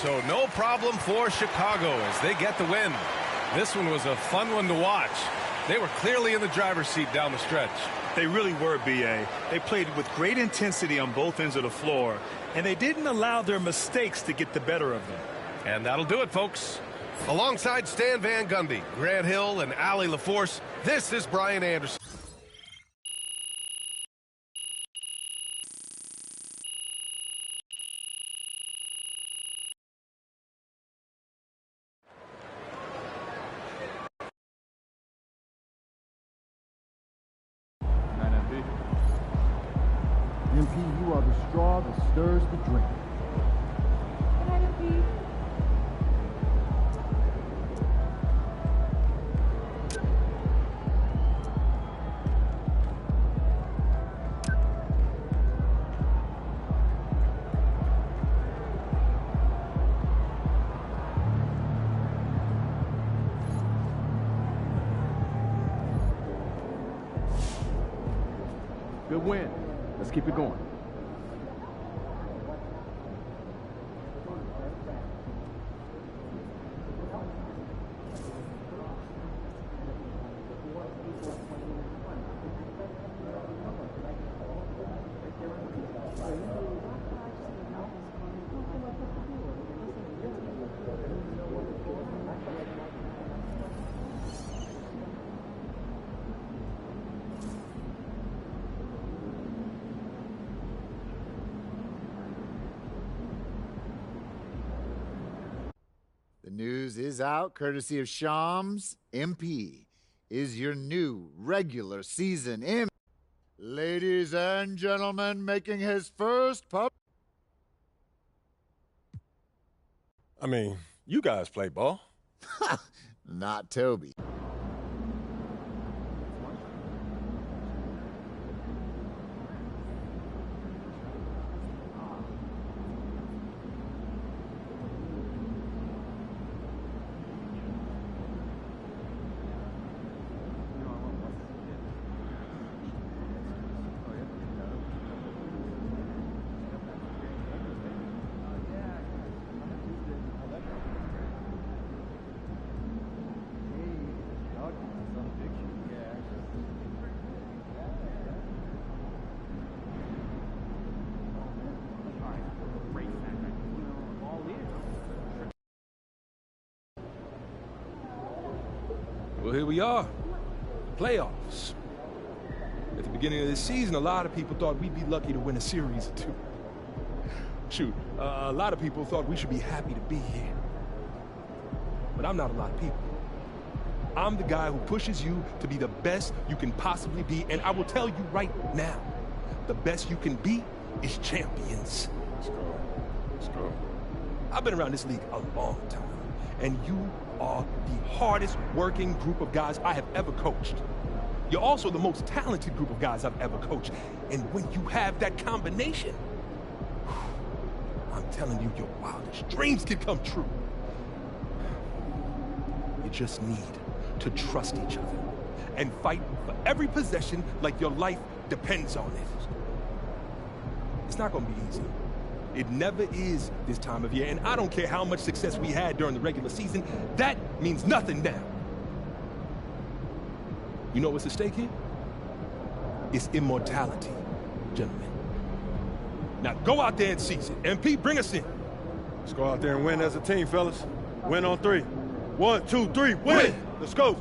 So no problem for Chicago as they get the win. This one was a fun one to watch. They were clearly in the driver's seat down the stretch. They really were, B.A. They played with great intensity on both ends of the floor, and they didn't allow their mistakes to get the better of them. And that'll do it, folks. Alongside Stan Van Gundy, Grant Hill, and Allie LaForce, this is Brian Anderson. MP, you are the straw that stirs the drink. Good night, MP. Good win. Let's keep it going. The news is out, courtesy of Shams. MP is your new regular season MVP. Ladies and gentlemen, making his first pub. I mean, you guys play ball. Not Toby. Well, here we are, playoffs. At the beginning of this season, a lot of people thought we'd be lucky to win a series or two. Shoot, a lot of people thought we should be happy to be here. But I'm not a lot of people. I'm the guy who pushes you to be the best you can possibly be, and I will tell you right now, the best you can be is champions. Let's go. Let's go. I've been around this league a long time, and you are the hardest working group of guys I have ever coached. You're also the most talented group of guys I've ever coached. And when you have that combination, I'm telling you, your wildest dreams can come true. You just need to trust each other and fight for every possession like your life depends on it. It's not going to be easy. It never is this time of year, and I don't care how much success we had during the regular season. That means nothing now. You know what's at stake here? It's immortality, gentlemen. Now go out there and seize it. MP, bring us in. Let's go out there and win as a team, fellas. Win on 3. 1, 2, 3, win! Let's go.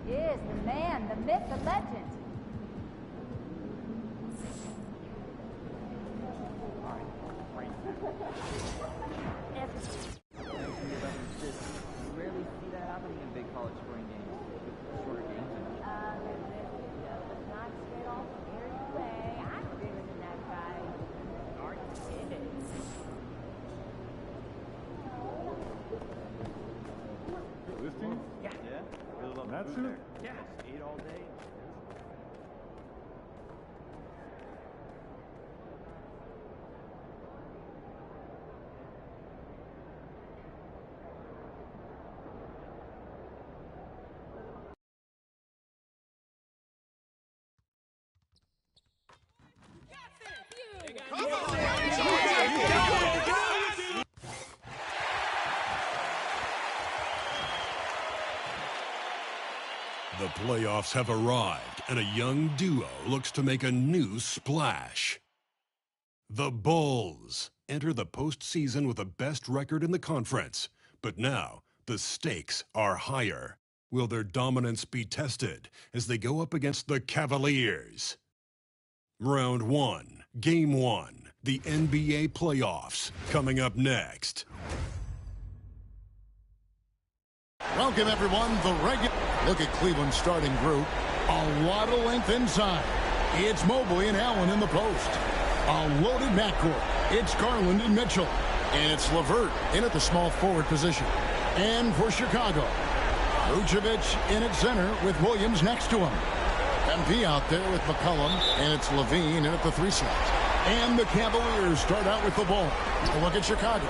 Is the man, the myth, the legend. You rarely see that happening in big college scoring games. Shorter games. Not straight off from Derrick way. I'm bigger than that guy. Are you kidding? This team? Yeah. Really love That's food it? there. Yeah. Ate all day. The playoffs have arrived, and a young duo looks to make a new splash. The Bulls enter the postseason with the best record in the conference, but now the stakes are higher. Will their dominance be tested as they go up against the Cavaliers? Round 1, Game 1, the NBA playoffs, coming up next. Welcome, everyone. Look at Cleveland's starting group. A lot of length inside. It's Mobley and Allen in the post. A loaded backcourt. It's Garland and Mitchell. And it's LeVert in at the small forward position. And for Chicago, Vucevic in at center with Williams next to him. MP out there with McCollum. And it's Levine in at the 3 slot. And the Cavaliers start out with the ball. Look at Chicago.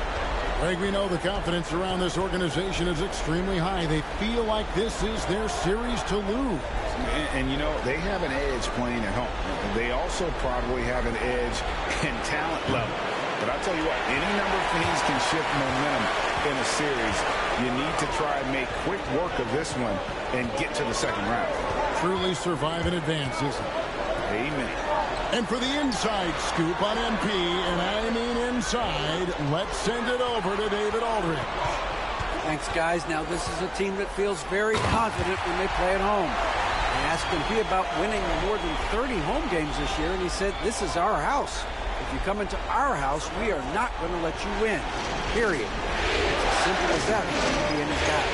Greg, we know the confidence around this organization is extremely high. They feel like this is their series to lose. And you know, they have an edge playing at home. They also probably have an edge in talent level. But I'll tell you what, any number of things can shift momentum in a series. You need to try and make quick work of this one and get to the second round. Truly survive in advance, isn't it? Amen. And for the inside scoop on MP, and I mean inside, let's send it over to David Aldridge. Thanks, guys. Now, this is a team that feels very confident when they play at home. I asked MP about winning more than 30 home games this year, and he said, this is our house. If you come into our house, we are not going to let you win, period. It's as simple as that for MP and his guys.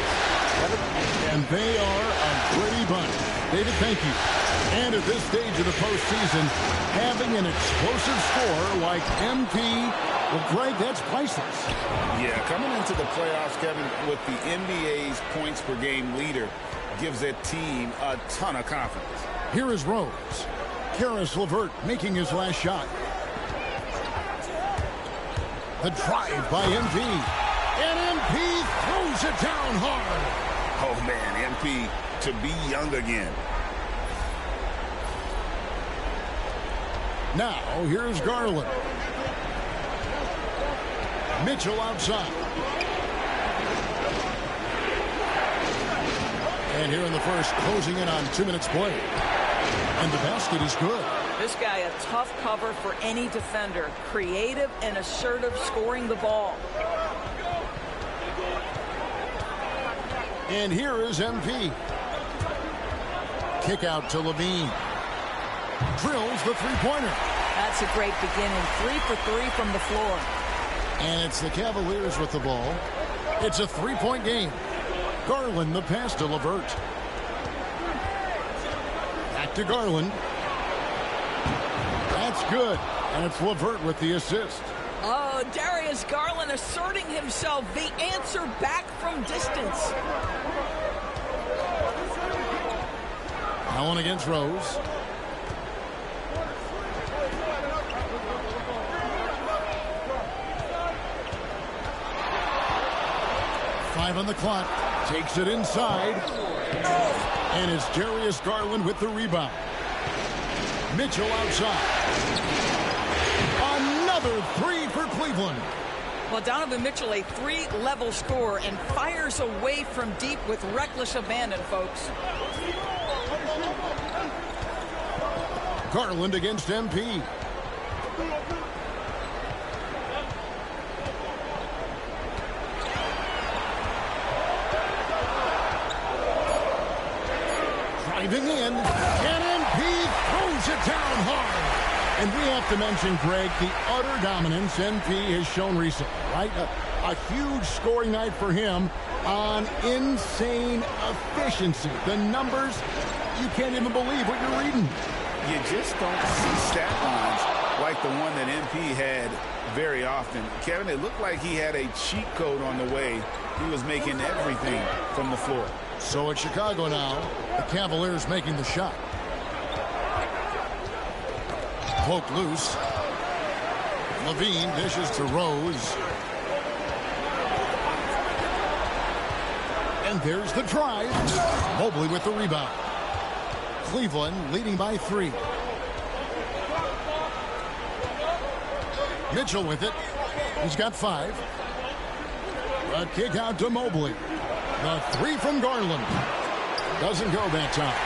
And they are a gritty bunch. David, thank you. And at this stage of the postseason, having an explosive score like MP, well, Greg, that's priceless. Yeah, coming into the playoffs, Kevin, with the NBA's points per game leader gives that team a ton of confidence. Here is Rose. Karis LeVert making his last shot. The drive by MP. And MP throws it down hard. Oh, man, MP to be young again. Now, here's Garland. Mitchell outside. And here in the first, closing in on 2 minutes play. And the basket is good. This guy, a tough cover for any defender. Creative and assertive scoring the ball. And here is MP. Kick out to Levine. Drills the three-pointer. That's a great beginning. 3 for 3 from the floor. And it's the Cavaliers with the ball. It's a three-point game. Garland the pass to LeVert. Back to Garland. That's good. And it's LeVert with the assist. Oh, Darius Garland asserting himself. The answer back from distance. Allen against Rose. Five on the clock. Takes it inside. And it's Darius Garland with the rebound. Mitchell outside. Another three for Cleveland. Well, Donovan Mitchell, a 3-level scorer, and fires away from deep with reckless abandon, folks. Garland against MP. Driving in, and MP throws it down hard. And we have to mention, Greg, the utter dominance MP has shown recently, right? A huge scoring night for him on insane efficiency. The numbers, you can't even believe what you're reading. You just don't see stat lines like the one that MP had very often. Kevin, it looked like he had a cheat code on the way. He was making everything from the floor. So it's Chicago now. The Cavaliers making the shot. Poked loose. Levine dishes to Rose. And there's the drive. Mobley with the rebound. Cleveland leading by 3. Mitchell with it. He's got 5. A kick out to Mobley. The 3 from Garland. Doesn't go that time.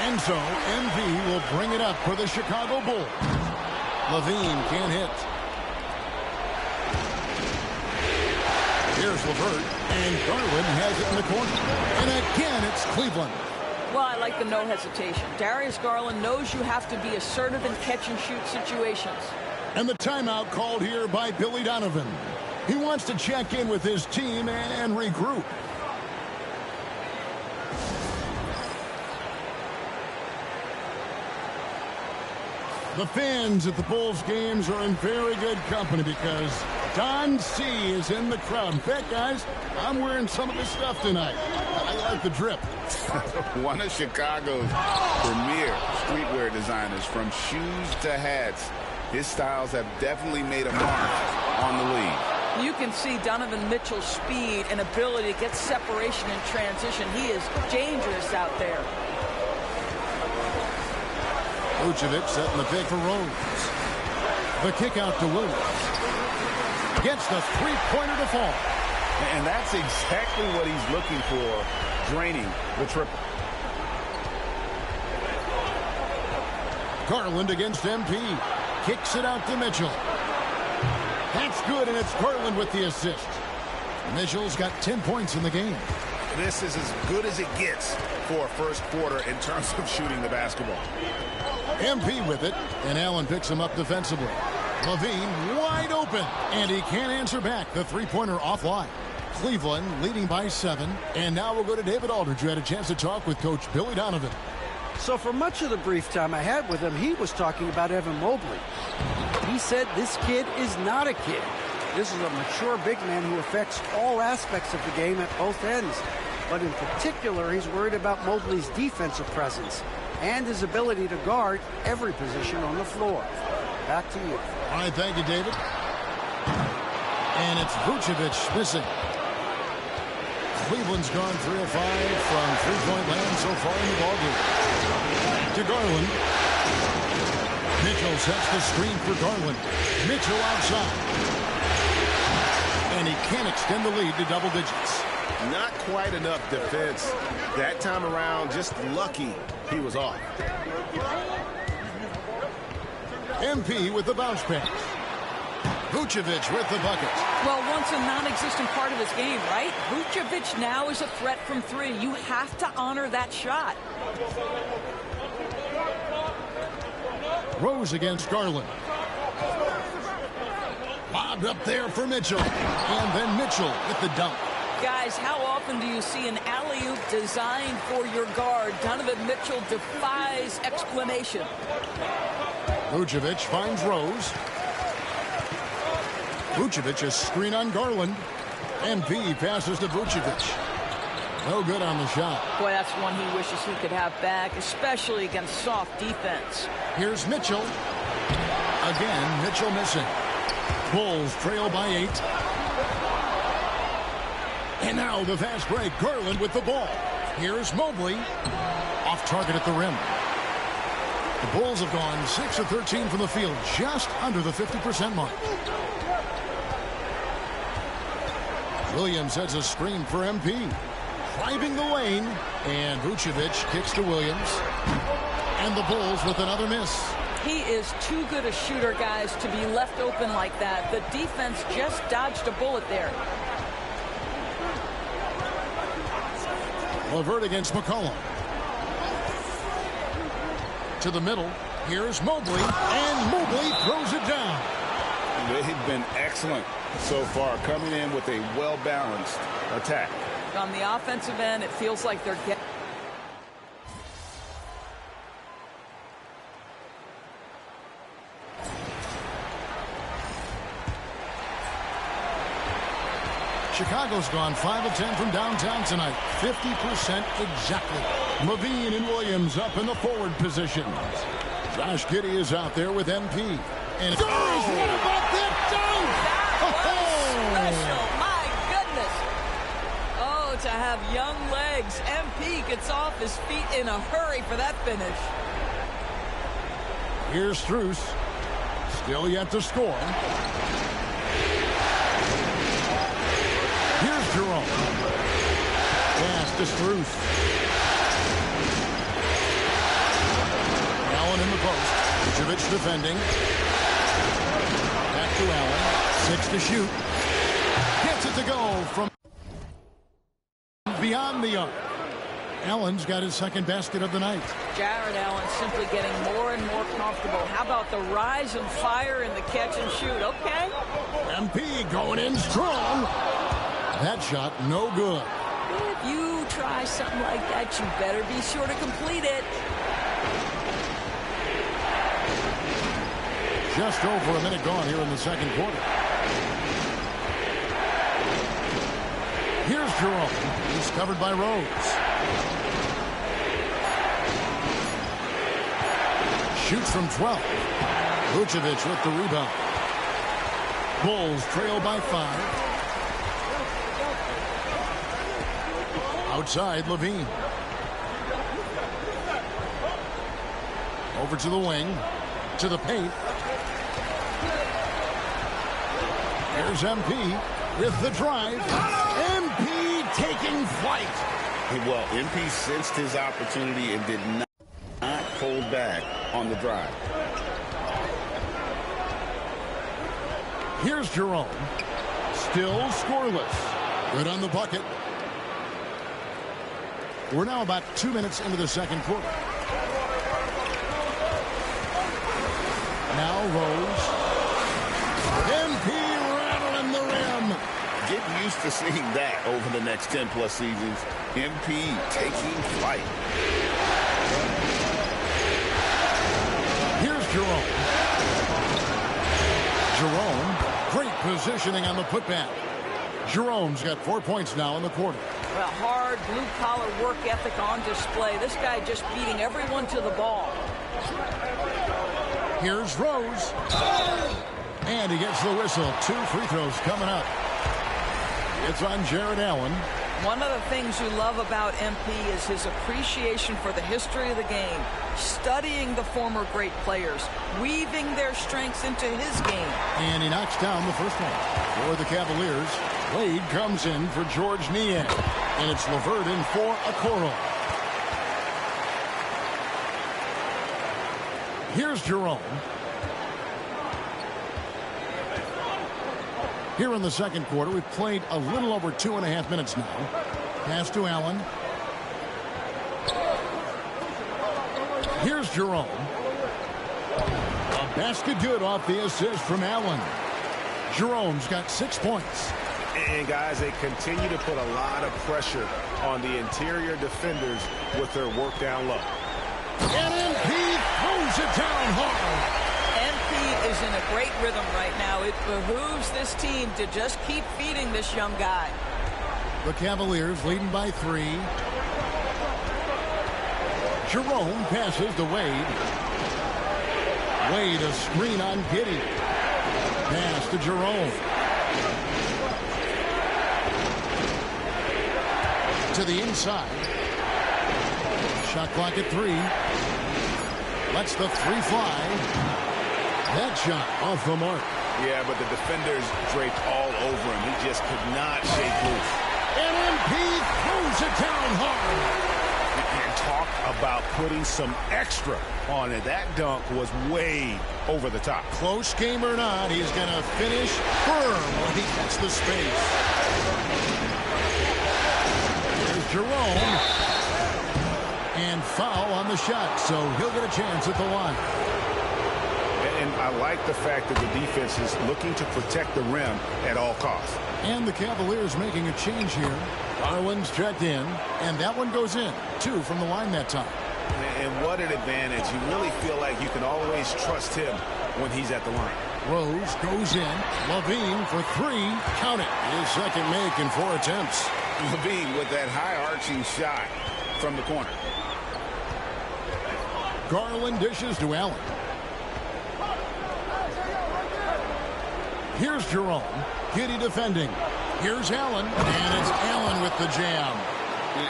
And so MV will bring it up for the Chicago Bulls. Levine can't hit. Here's LeVert, and Garland has it in the corner. And again, it's Cleveland. Well, I like the no hesitation. Darius Garland knows you have to be assertive in catch-and-shoot situations. And the timeout called here by Billy Donovan. He wants to check in with his team and regroup. The fans at the Bulls games are in very good company because Don C is in the crowd. In fact, guys, I'm wearing some of his stuff tonight. I like the drip. One of Chicago's premier streetwear designers, from shoes to hats. His styles have definitely made a mark on the league. You can see Donovan Mitchell's speed and ability to get separation in transition. He is dangerous out there. Vucevic setting the pick for Rose. The kick out to Williams. Gets the three-pointer to fall. And that's exactly what he's looking for, draining the triple. Garland against MP. Kicks it out to Mitchell. That's good, and it's Garland with the assist. Mitchell's got 10 points in the game. This is as good as it gets for a first quarter in terms of shooting the basketball. MP with it, and Allen picks him up defensively. Levine wide open, and he can't answer back. The three-pointer offline. Cleveland leading by 7, and now we'll go to David Aldridge, who had a chance to talk with Coach Billy Donovan. So for much of the brief time I had with him, he was talking about Evan Mobley. He said this kid is not a kid. This is a mature big man who affects all aspects of the game at both ends. But in particular, he's worried about Mobley's defensive presence and his ability to guard every position on the floor. Back to you. All right, thank you, David. And it's Vucevic missing. Cleveland's gone 3 of 5 from three-point land so far in the ballgame. Back to Garland. Mitchell sets the screen for Garland. Mitchell outside. And he can't extend the lead to double digits. Not quite enough defense that time around. Just lucky he was off. MP with the bounce pass. Vucevic with the bucket. Well, once a non-existent part of his game, right? Vucevic now is a threat from three. You have to honor that shot. Rose against Garland. Lobbed up there for Mitchell. And then Mitchell with the dunk. Guys, how often do you see an alley-oop designed for your guard? Donovan Mitchell defies explanation. Vucevic finds Rose. Vucevic a screen on Garland. MP passes to Vucevic. No good on the shot. Boy, that's one he wishes he could have back, especially against soft defense. Here's Mitchell. Again, Mitchell missing. Bulls trail by 8. And now the fast break. Garland with the ball. Here's Mobley. Off target at the rim. The Bulls have gone 6 of 13 from the field, just under the 50% mark. Williams sets a screen for MP. Driving the lane. And Vucevic kicks to Williams. And the Bulls with another miss. He is too good a shooter, guys, to be left open like that. The defense just dodged a bullet there. LeVert against McCollum. To the middle. Here's Mobley. And Mobley throws it down. They've been excellent so far, coming in with a well-balanced attack. On the offensive end, it feels like they're getting... Chicago's gone 5 of 10 from downtown tonight. 50% exactly. Levine and Williams up in the forward positions. Josh Giddey is out there with MP. And what about that dunk? Special, my goodness. Oh, to have young legs. MP gets off his feet in a hurry for that finish. Here's Strus. Still yet to score. Here's Jerome. Pass to Strus. Allen in the post. Vucevic defending. Back to Allen. 6 to shoot. Gets it to go from beyond the arc. Allen's got his second basket of the night. Jared Allen simply getting more and more comfortable. How about the rise and fire in the catch and shoot? Okay. MP going in strong. That shot no good. If you try something like that, you better be sure to complete it. Just over a minute gone here in the second quarter. Here's Jerome. He's covered by Rose. Shoots from 12. Vucevic with the rebound. Bulls trail by 5. Outside, Levine. Over to the wing. To the paint. Here's MP with the drive. MP taking flight. Well, MP sensed his opportunity and did not hold back on the drive. Here's Jerome. Still scoreless. Good on the bucket. We're now about 2 minutes into the second quarter. Now Rose. MP rattling the rim. Get used to seeing that over the next 10-plus seasons. MP taking flight. Here's Jerome. Jerome, great positioning on the putback. Jerome's got 4 points now in the quarter. Well, hard blue-collar work ethic on display. This guy just beating everyone to the ball. Here's Rose. And he gets the whistle. 2 free throws coming up. It's on Jared Allen. One of the things you love about MP is his appreciation for the history of the game, studying the former great players, weaving their strengths into his game. And he knocks down the first one. For the Cavaliers, Wade comes in for George Niang. And it's LeVert in for Okoro. Here's Jerome. Here in the second quarter, we've played a little over 2.5 minutes now. Pass to Allen. Here's Jerome. A basket good off the assist from Allen. Jerome's got 6 points. And guys, they continue to put a lot of pressure on the interior defenders with their work down low. And MP throws it down hard. MP is in a great rhythm right now. It behooves this team to just keep feeding this young guy. The Cavaliers leading by 3. Jerome passes to Wade. Wade a screen on Giddey. Pass to Jerome. To the inside. Shot clock at 3. Lets the 3 fly. That shot off the mark. Yeah, but the defenders draped all over him. He just could not shake loose. And MP throws it down hard. And talk about putting some extra on it. That dunk was way over the top. Close game or not, he's going to finish firm when he gets the space. There's Jerome. And foul on the shot, so he'll get a chance at the line. And I like the fact that the defense is looking to protect the rim at all costs. And the Cavaliers making a change here. Garland's checked in, and that one goes in. 2 from the line that time. And what an advantage. You really feel like you can always trust him when he's at the line. Rose goes in. Levine for 3. Count it. His second make in 4 attempts. Levine with that high-arching shot from the corner. Garland dishes to Allen. Here's Jerome. Giddey defending. Here's Allen. And it's Allen with the jam.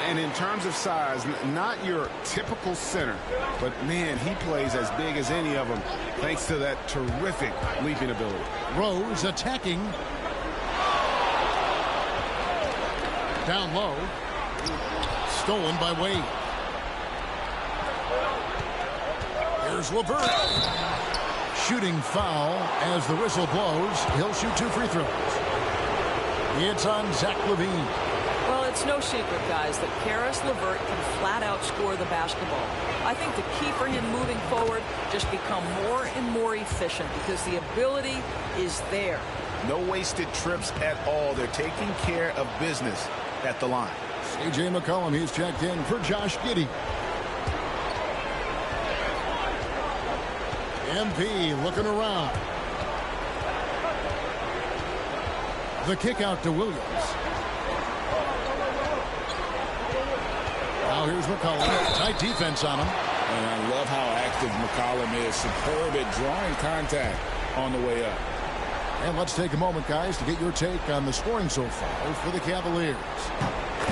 And in terms of size, not your typical center, but man, he plays as big as any of them thanks to that terrific leaping ability. Rose attacking. Down low. Stolen by Wade. Here's LeVert. Shooting foul as the whistle blows. He'll shoot 2 free throws. It's on Zach LaVine. Well, it's no secret, guys, that Karis LeVert can flat out score the basketball. I think the key for him moving forward, just become more and more efficient because the ability is there. No wasted trips at all. They're taking care of business at the line. C.J. McCollum, he's checked in for Josh Giddey. MP looking around. The kick out to Williams. Now here's McCollum. Tight defense on him. And I love how active McCollum is. Superb at drawing contact on the way up. And let's take a moment, guys, to get your take on the scoring so far for the Cavaliers.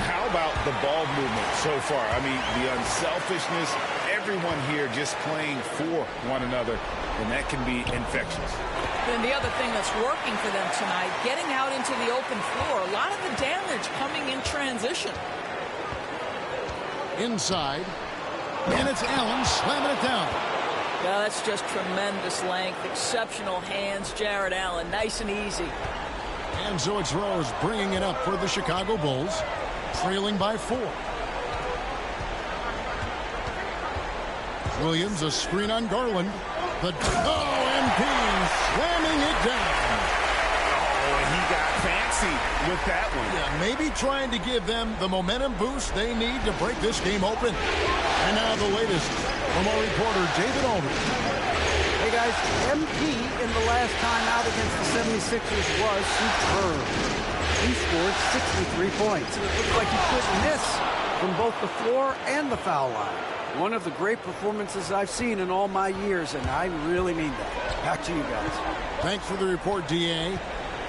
How about the ball movement so far? I mean, the unselfishness, everyone here just playing for one another, and that can be infectious. And the other thing that's working for them tonight, getting out into the open floor, a lot of the damage coming in transition. Inside, and it's Allen slamming it down. Yeah, that's just tremendous length, exceptional hands, Jared Allen, nice and easy. And so it's Rose bringing it up for the Chicago Bulls, trailing by 4. Williams, a screen on Garland. The MP slamming it down. Oh, he got fancy with that one. Yeah, maybe trying to give them the momentum boost they need to break this game open. And now the latest from our reporter, David Ulmer. Hey, guys, MP in the last time out against the 76ers was superb. He scored 63 points, and it looked like he couldn't miss from both the floor and the foul line. One of the great performances I've seen in all my years, and I really mean that. Back to you guys. Thanks for the report, D.A.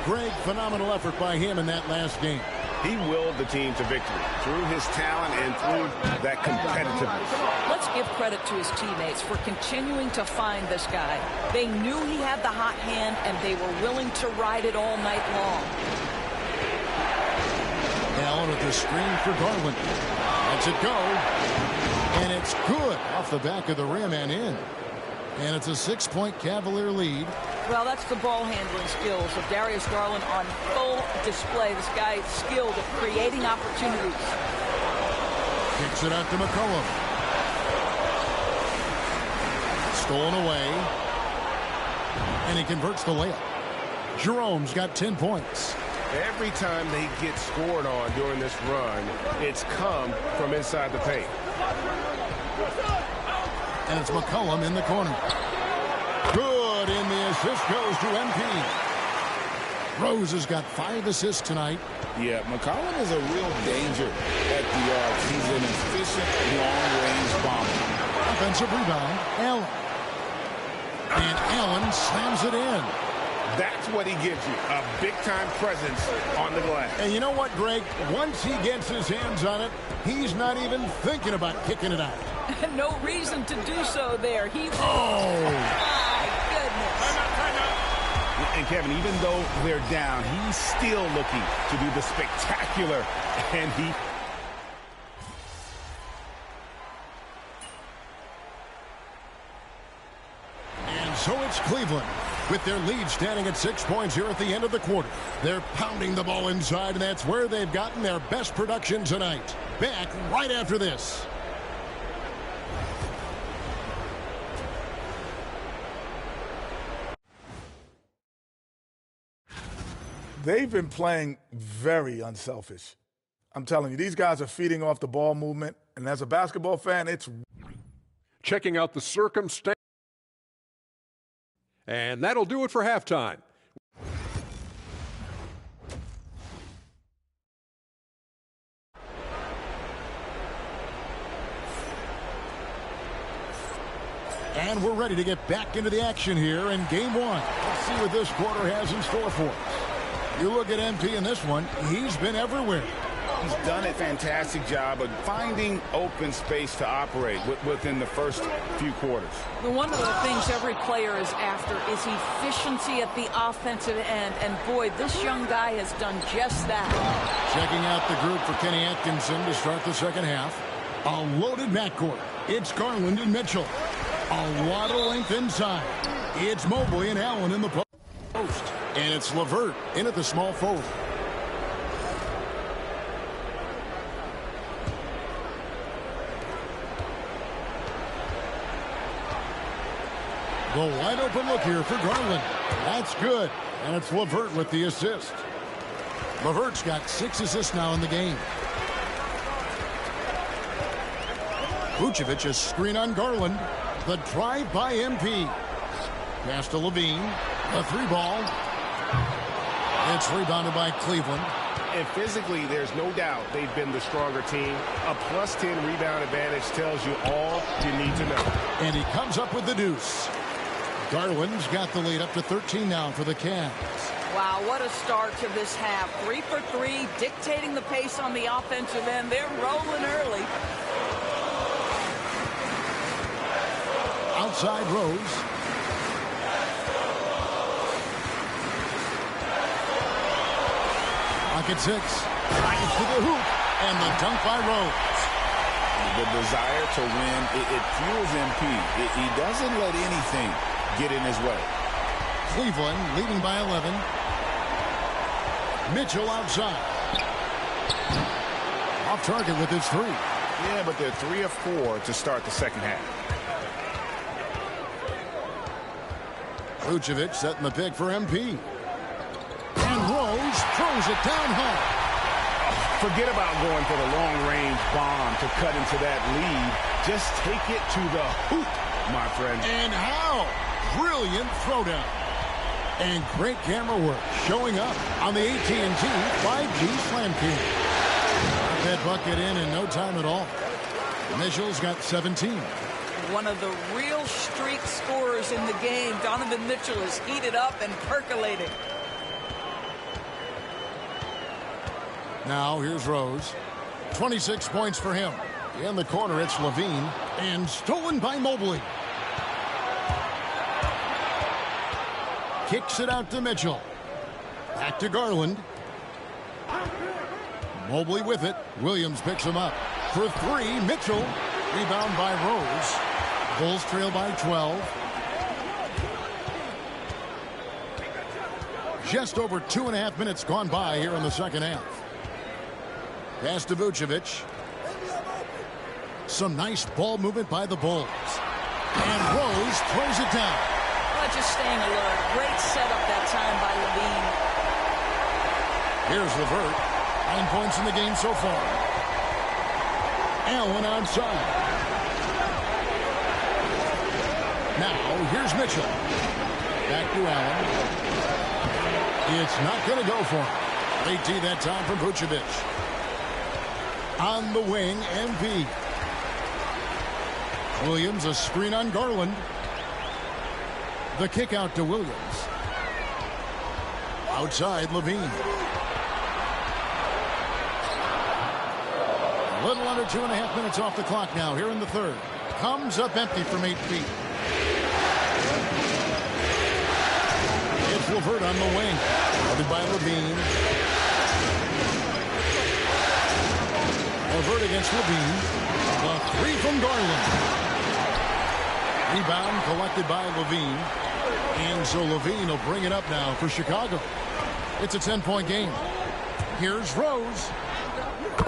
Greg, phenomenal effort by him in that last game. He willed the team to victory through his talent and through that competitiveness. Let's give credit to his teammates for continuing to find this guy. They knew he had the hot hand, and they were willing to ride it all night long. Allen with the screen for Garland. Lets it go. And it's good off the back of the rim and in. And it's a 6-point Cavalier lead. Well, that's the ball handling skills of Darius Garland on full display. This guy is skilled at creating opportunities. Kicks it out to McCollum. Stolen away. And he converts the layup. Jerome's got 10 points. Every time they get scored on during this run, it's come from inside the paint. And it's McCollum in the corner. Good, and the assist goes to MP. Rose has got 5 assists tonight. Yeah, McCollum is a real danger at the arc. He's an efficient long-range bomber. Offensive rebound, Allen. And Allen slams it in. That's what he gives you, a big-time presence on the glass. And you know what, Greg? Once he gets his hands on it, he's not even thinking about kicking it out. No reason to do so there. He was... Oh! My goodness. And Kevin, even though they're down, he's still looking to do the spectacular. And he... And so it's Cleveland. With their lead standing at 6 points here at the end of the quarter. They're pounding the ball inside, and that's where they've gotten their best production tonight. Back right after this. They've been playing very unselfish. I'm telling you, these guys are feeding off the ball movement, and as a basketball fan, it's... Checking out the circumstance. And that'll do it for halftime. And we're ready to get back into the action here in game one. Let's see what this quarter has in store for us. You look at MP in this one, he's been everywhere. He's done a fantastic job of finding open space to operate within the first few quarters. One of the things every player is after is efficiency at the offensive end. And boy, this young guy has done just that. Checking out the group for Kenny Atkinson to start the second half. A loaded backcourt. It's Garland and Mitchell. A lot of length inside. It's Mobley and Allen in the post. And it's LeVert in at the small forward. The wide open look here for Garland. That's good. And it's LeVert with the assist. LeVert's got 6 assists now in the game. Vucevic, a screen on Garland. The drive by MP. Pass to Levine. A 3-ball. It's rebounded by Cleveland. And physically, there's no doubt they've been the stronger team. A +10 rebound advantage tells you all you need to know. And he comes up with the deuce. Garland's got the lead up to 13 now for the Cavs. Wow, what a start to this half. 3 for 3, dictating the pace on the offensive end. They're rolling early. Outside Rose. Pocket 6. Drives to the hoop. And the dunk by Rose. The desire to win, it fuels MP. He doesn't let anything get in his way. Cleveland leading by 11. Mitchell outside. Off target with his 3. Yeah, but they're 3 of 4 to start the second half. Vucevic setting the pick for MP. And Rose throws it down high. Forget about going for the long-range bomb to cut into that lead. Just take it to the hoop, my friend. And how? Brilliant throwdown. And great camera work showing up on the AT&T 5G Slam King. Got that bucket in no time at all. Mitchell's got 17. One of the real streak scorers in the game. Donovan Mitchell is heated up and percolating. Now here's Rose. 26 points for him. In the corner, it's Levine. And stolen by Mobley. Kicks it out to Mitchell. Back to Garland. Mobley with it. Williams picks him up. For 3, Mitchell. Rebound by Rose. Bulls trail by 12. Just over 2.5 minutes gone by here in the second half. Pass to Vucevic. Some nice ball movement by the Bulls. And Rose throws it down. Well, just staying alert. Great setup that time by Levine. Here's LeVert. 9 points in the game so far. Allen outside. Now, here's Mitchell. Back to Allen. It's not going to go for him. Late D that time from Vucevic. On the wing, MP. Williams, a screen on Garland. The kick out to Williams. Outside, Levine. A little under 2.5 minutes off the clock now here in the third. Comes up empty from 8 feet. It's LeVert on the wing. Covered by Levine. LeVert against Levine. The three from Garland. Rebound collected by Levine. And so Levine will bring it up now for Chicago. It's a 10-point game. Here's Rose.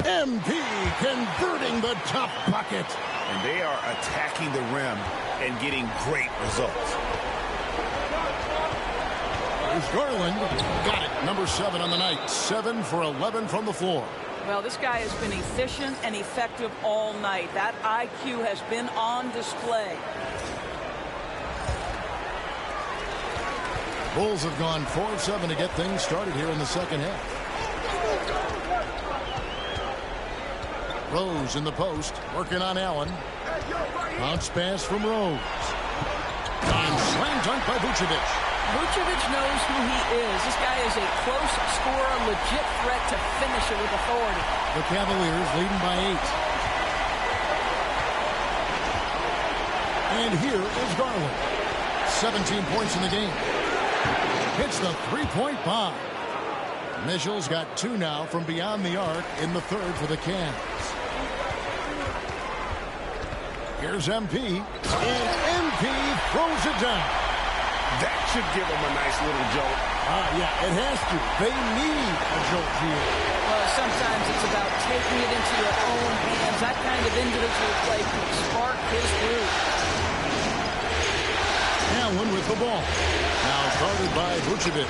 MP converting the top bucket. And they are attacking the rim and getting great results. Here's Garland. Got it. Number 7 on the night. 7 for 11 from the floor. Well, this guy has been efficient and effective all night. That IQ has been on display. Bulls have gone 4 of 7 to get things started here in the second half. Rose in the post, working on Allen. Bounce pass from Rose. And slam dunk by Vucevic. Vucevic knows who he is. This guy is a close scorer, legit threat to finish it with authority. The Cavaliers leading by 8. And here is Garland. 17 points in the game. Hits the three-point bomb. Mitchell's got 2 now from beyond the arc in the third for the Cavs. Here's MP. And MP throws it down. That should give them a nice little jolt. Yeah, it has to. They need a jolt here. Well, sometimes it's about taking it into your own hands. That kind of individual play can spark his groove. Allen with the ball. Now guarded by Vucevic.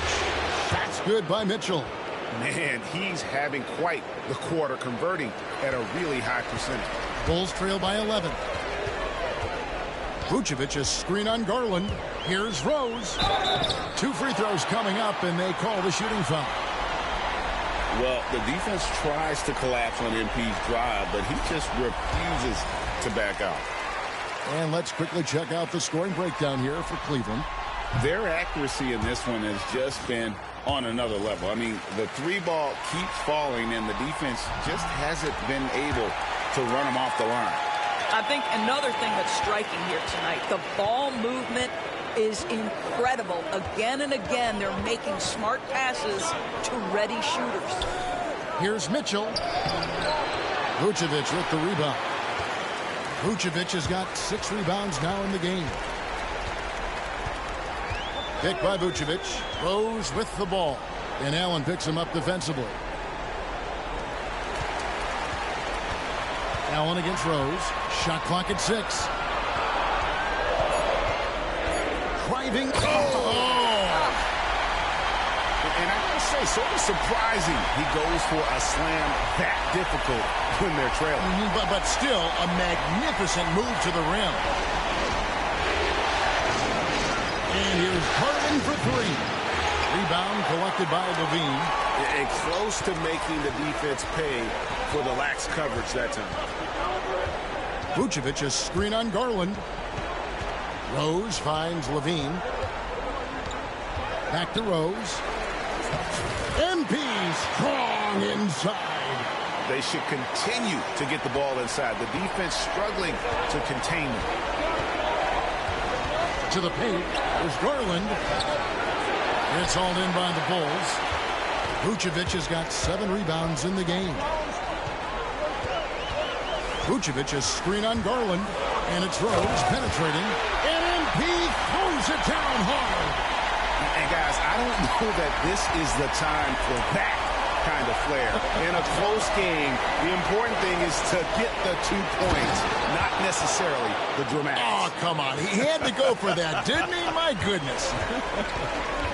That's good by Mitchell. Man, he's having quite the quarter, converting at a really high percentage. Bulls trail by 11. Vucevic, a screen on Garland. Here's Rose. 2 free throws coming up, and they call the shooting foul. Well, the defense tries to collapse on MP's drive, but he just refuses to back out. And let's quickly check out the scoring breakdown here for Cleveland. Their accuracy in this one has just been on another level. I mean, the 3-ball keeps falling, and the defense just hasn't been able to run them off the line. I think another thing that's striking here tonight, the ball movement is incredible. Again and again, they're making smart passes to ready shooters. Here's Mitchell. Vucevic with the rebound. Vucevic has got 6 rebounds now in the game. Picked by Vucevic. Rose with the ball. And Allen picks him up defensively. Allen against Rose. Shot clock at 6. Driving. And I gotta say, sort of surprising he goes for a slam that difficult when they're trailing. But still, a magnificent move to the rim. And here's Garland for 3. Rebound collected by Levine. And close to making the defense pay for the lax coverage that time. Vucevic, a screen on Garland. Rose finds Levine. Back to Rose. MP strong inside. They should continue to get the ball inside. The defense struggling to contain them. To the paint is Garland. It's hauled in by the Bulls. Vucevic has got 7 rebounds in the game. Vucevic, a screen on Garland. And it's Rose penetrating. And MP throws it down hard. And, guys, I don't know that this is the time for that kind of flair. In a close game, the important thing is to get the 2 points, not necessarily the dramatics. Oh, come on. He had to go for that, didn't he? My goodness.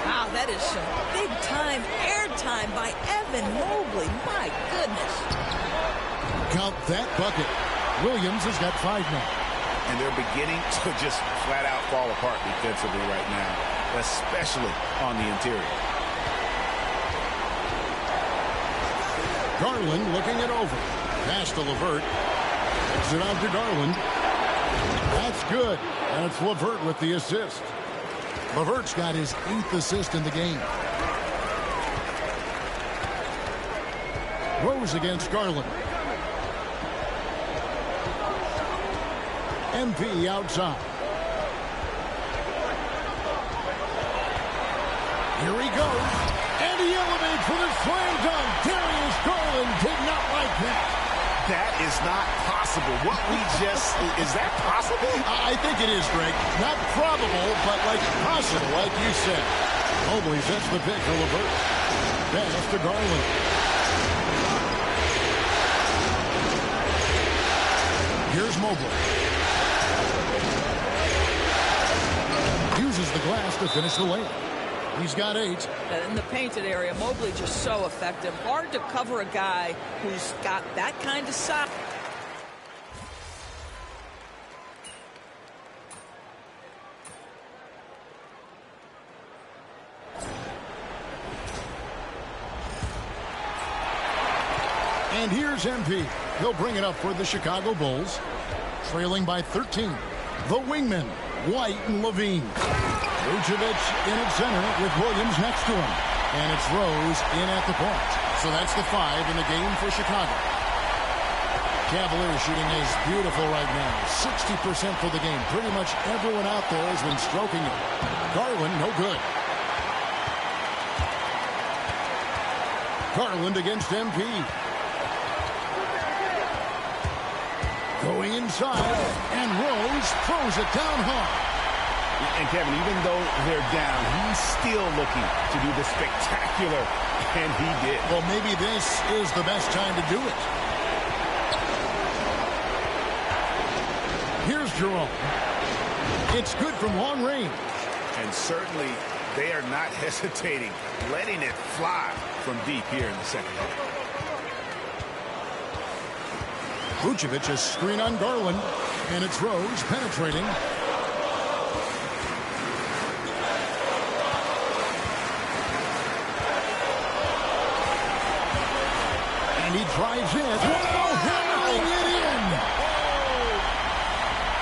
Wow, that is some big-time airtime by Evan Mobley. My goodness. Count that bucket. Williams has got 5 now. And they're beginning to just flat-out fall apart defensively right now, especially on the interior. Garland looking it over. Pass to LeVert. Kicks it out to Garland. That's good. And it's LeVert with the assist. LeVert's got his 8th assist in the game. Rose against Garland. MP outside. Here he goes. And he elevates with a slam dunk. Darius Garland did not like that. That is not possible. What we just... Is that possible? I think it is, Greg. Not probable, but like possible, like you said. Mobley sets the pick for LeVert. Pass to Garland. Here's Mobley. Uses the glass to finish the layup. He's got 8. In the painted area, Mobley just so effective. Hard to cover a guy who's got that kind of size. And here's MP. He'll bring it up for the Chicago Bulls. Trailing by 13. The wingmen, White and Levine. Vucevic in at center with Williams next to him. And it's Rose in at the point. So that's the 5 in the game for Chicago. Cavaliers shooting is beautiful right now. 60% for the game. Pretty much everyone out there has been stroking it. Garland, no good. Garland against MP. Going inside, and Rose throws it down hard. And, Kevin, even though they're down, he's still looking to do the spectacular, and he did. Well, maybe this is the best time to do it. Here's Jerome. It's good from long range. And certainly, they are not hesitating, letting it fly from deep here in the second half. Vucevic is screen on Garland, and it's Rose penetrating. And he drives in. Wow, hammering it in.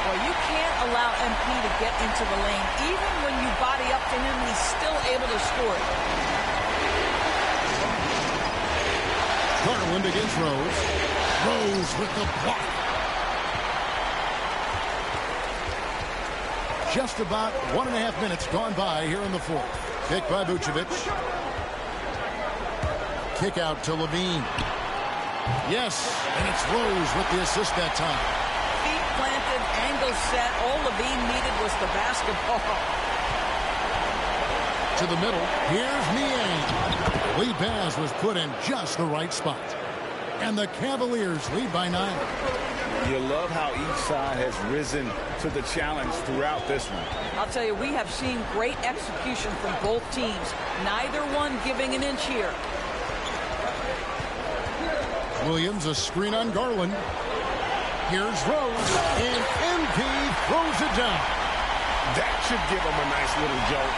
Well, you can't allow MP to get into the lane. Even when you body up to him, he's still able to score it. Garland against Rose. Rose with the block. Just about 1.5 minutes gone by here in the 4th. Kick by Vucevic. Kick out to Levine. Yes, and it's Rose with the assist that time. Feet planted, angle set. All Levine needed was the basketball. To the middle. Here's Niang. Lee Baz was put in just the right spot. And the Cavaliers lead by 9. You love how each side has risen to the challenge throughout this one. I'll tell you, we have seen great execution from both teams. Neither one giving an inch here. Williams, a screen on Garland. Here's Rose, and MP throws it down. That should give them a nice little jolt.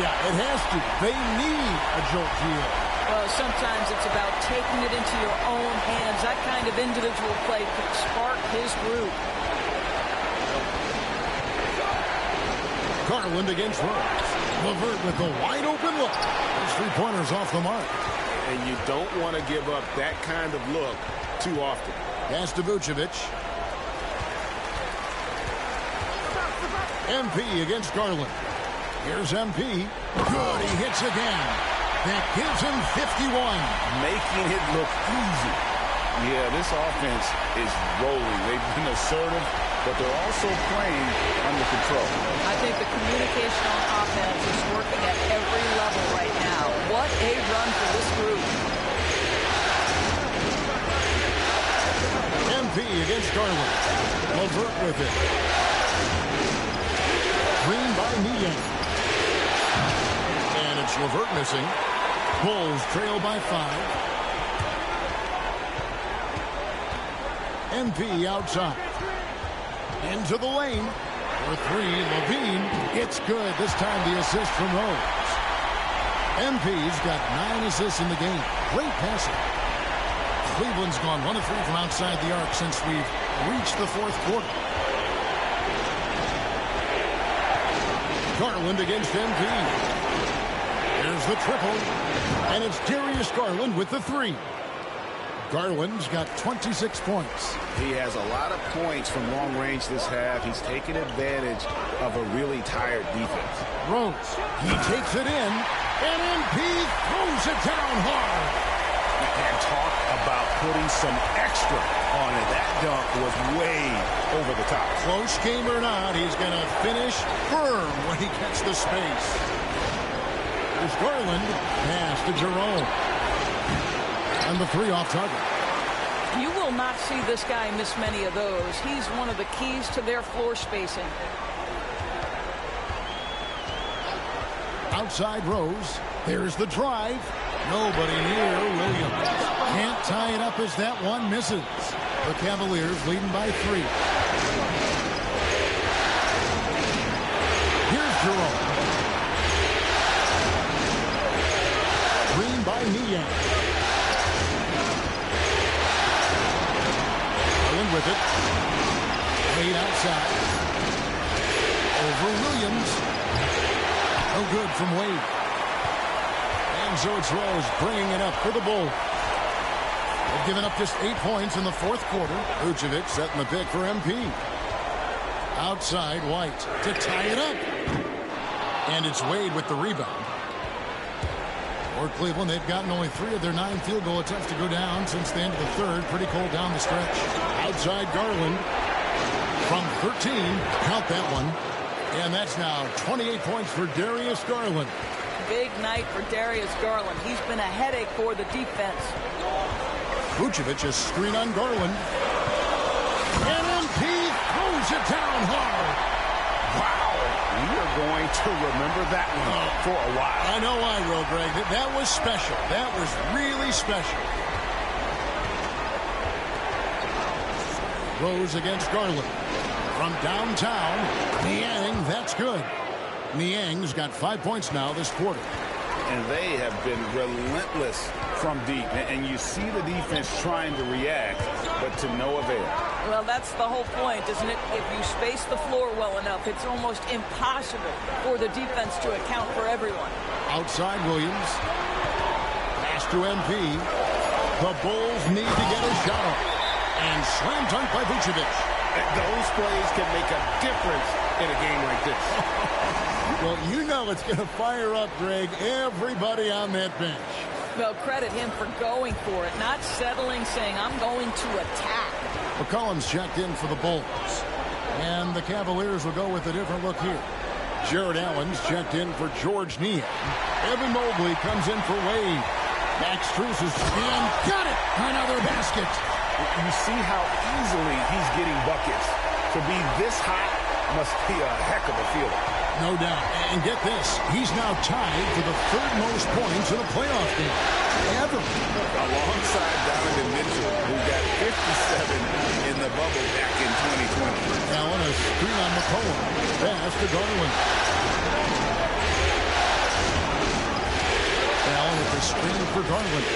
Yeah, it has to. They need a jolt here. Well, sometimes it's about taking it into your own hands. That kind of individual play could spark his group. Garland against Rose. LeVert with the wide open look. His 3-pointers off the mark. And you don't want to give up that kind of look too often. Pass to Vucevic. MP against Garland. Here's MP. Good, he hits again. That gives him 51. Making it look easy. Yeah, this offense is rolling. They've been assertive, but they're also playing under control. I think the communication on offense is working at every level right now. What a run for this group. MP against Garland. LeVert with it. Green by Niang. And it's LeVert missing. Bulls trail by 5. MP outside. Into the lane. For 3, Levine. It's good. This time the assist from Rose. MP's got 9 assists in the game. Great passing. Cleveland's gone 1 of 3 from outside the arc since we've reached the 4th quarter. Garland against MP. There's the triple. And it's Darius Garland with the 3. Garland's got 26 points. He has a lot of points from long range this half. He's taken advantage of a really tired defense. Rose, he takes it in, and MP throws it down hard. And talk about putting some extra on it. That dunk was way over the top. Close game or not, he's going to finish firm when he gets the space. There's Garland, pass to Jerome. And the 3 off target. You will not see this guy miss many of those. He's one of the keys to their floor spacing. Outside Rose. There's the drive. Nobody near Williams. Can't tie it up as that one misses. The Cavaliers leading by 3. Here's Jerome. Green by Niang. With it. Wade outside. Over Williams. No good from Wade. And so it's Rose bringing it up for the Bulls. They've given up just 8 points in the 4th quarter. Vucevic setting the pick for MP. Outside White to tie it up. And it's Wade with the rebound. For Cleveland, they've gotten only 3 of their 9 field goal attempts to go down since the end of the 3rd. Pretty cold down the stretch. Outside Garland from 13. Count that one. And that's now 28 points for Darius Garland. Big night for Darius Garland. He's been a headache for the defense. Vucevic is screen on Garland. And MP throws it down hard. Wow. We are going to remember that one for a while. I know I will, Greg. That was special. That was really special. Rose against Garland. From downtown, Niang, that's good. Niang's got 5 points now this quarter. And they have been relentless from deep. And you see the defense trying to react, but to no avail. Well, that's the whole point, isn't it? If you space the floor well enough, it's almost impossible for the defense to account for everyone. Outside Williams. Pass to MP. The Bulls need to get a shot off. And slam dunk by Vucevic. Those plays can make a difference in a game like this. Well, you know it's going to fire up, Greg, everybody on that bench. Well, credit him for going for it, not settling, saying, I'm going to attack. McCollum's checked in for the Bulls. And the Cavaliers will go with a different look here. Jared Allen's checked in for George Niang. Evan Mobley comes in for Wade. Max Strus is in. Got it! Another basket. You see how easily he's getting buckets. To be this hot must be a heck of a feeling. No doubt. And get this, he's now tied for the 3rd most points in a playoff game ever. Alongside Donovan Mitchell, who got 57 in the bubble back in 2020. Allen a screen on McCollum. Pass to Garland. Allen with the screen for Garland.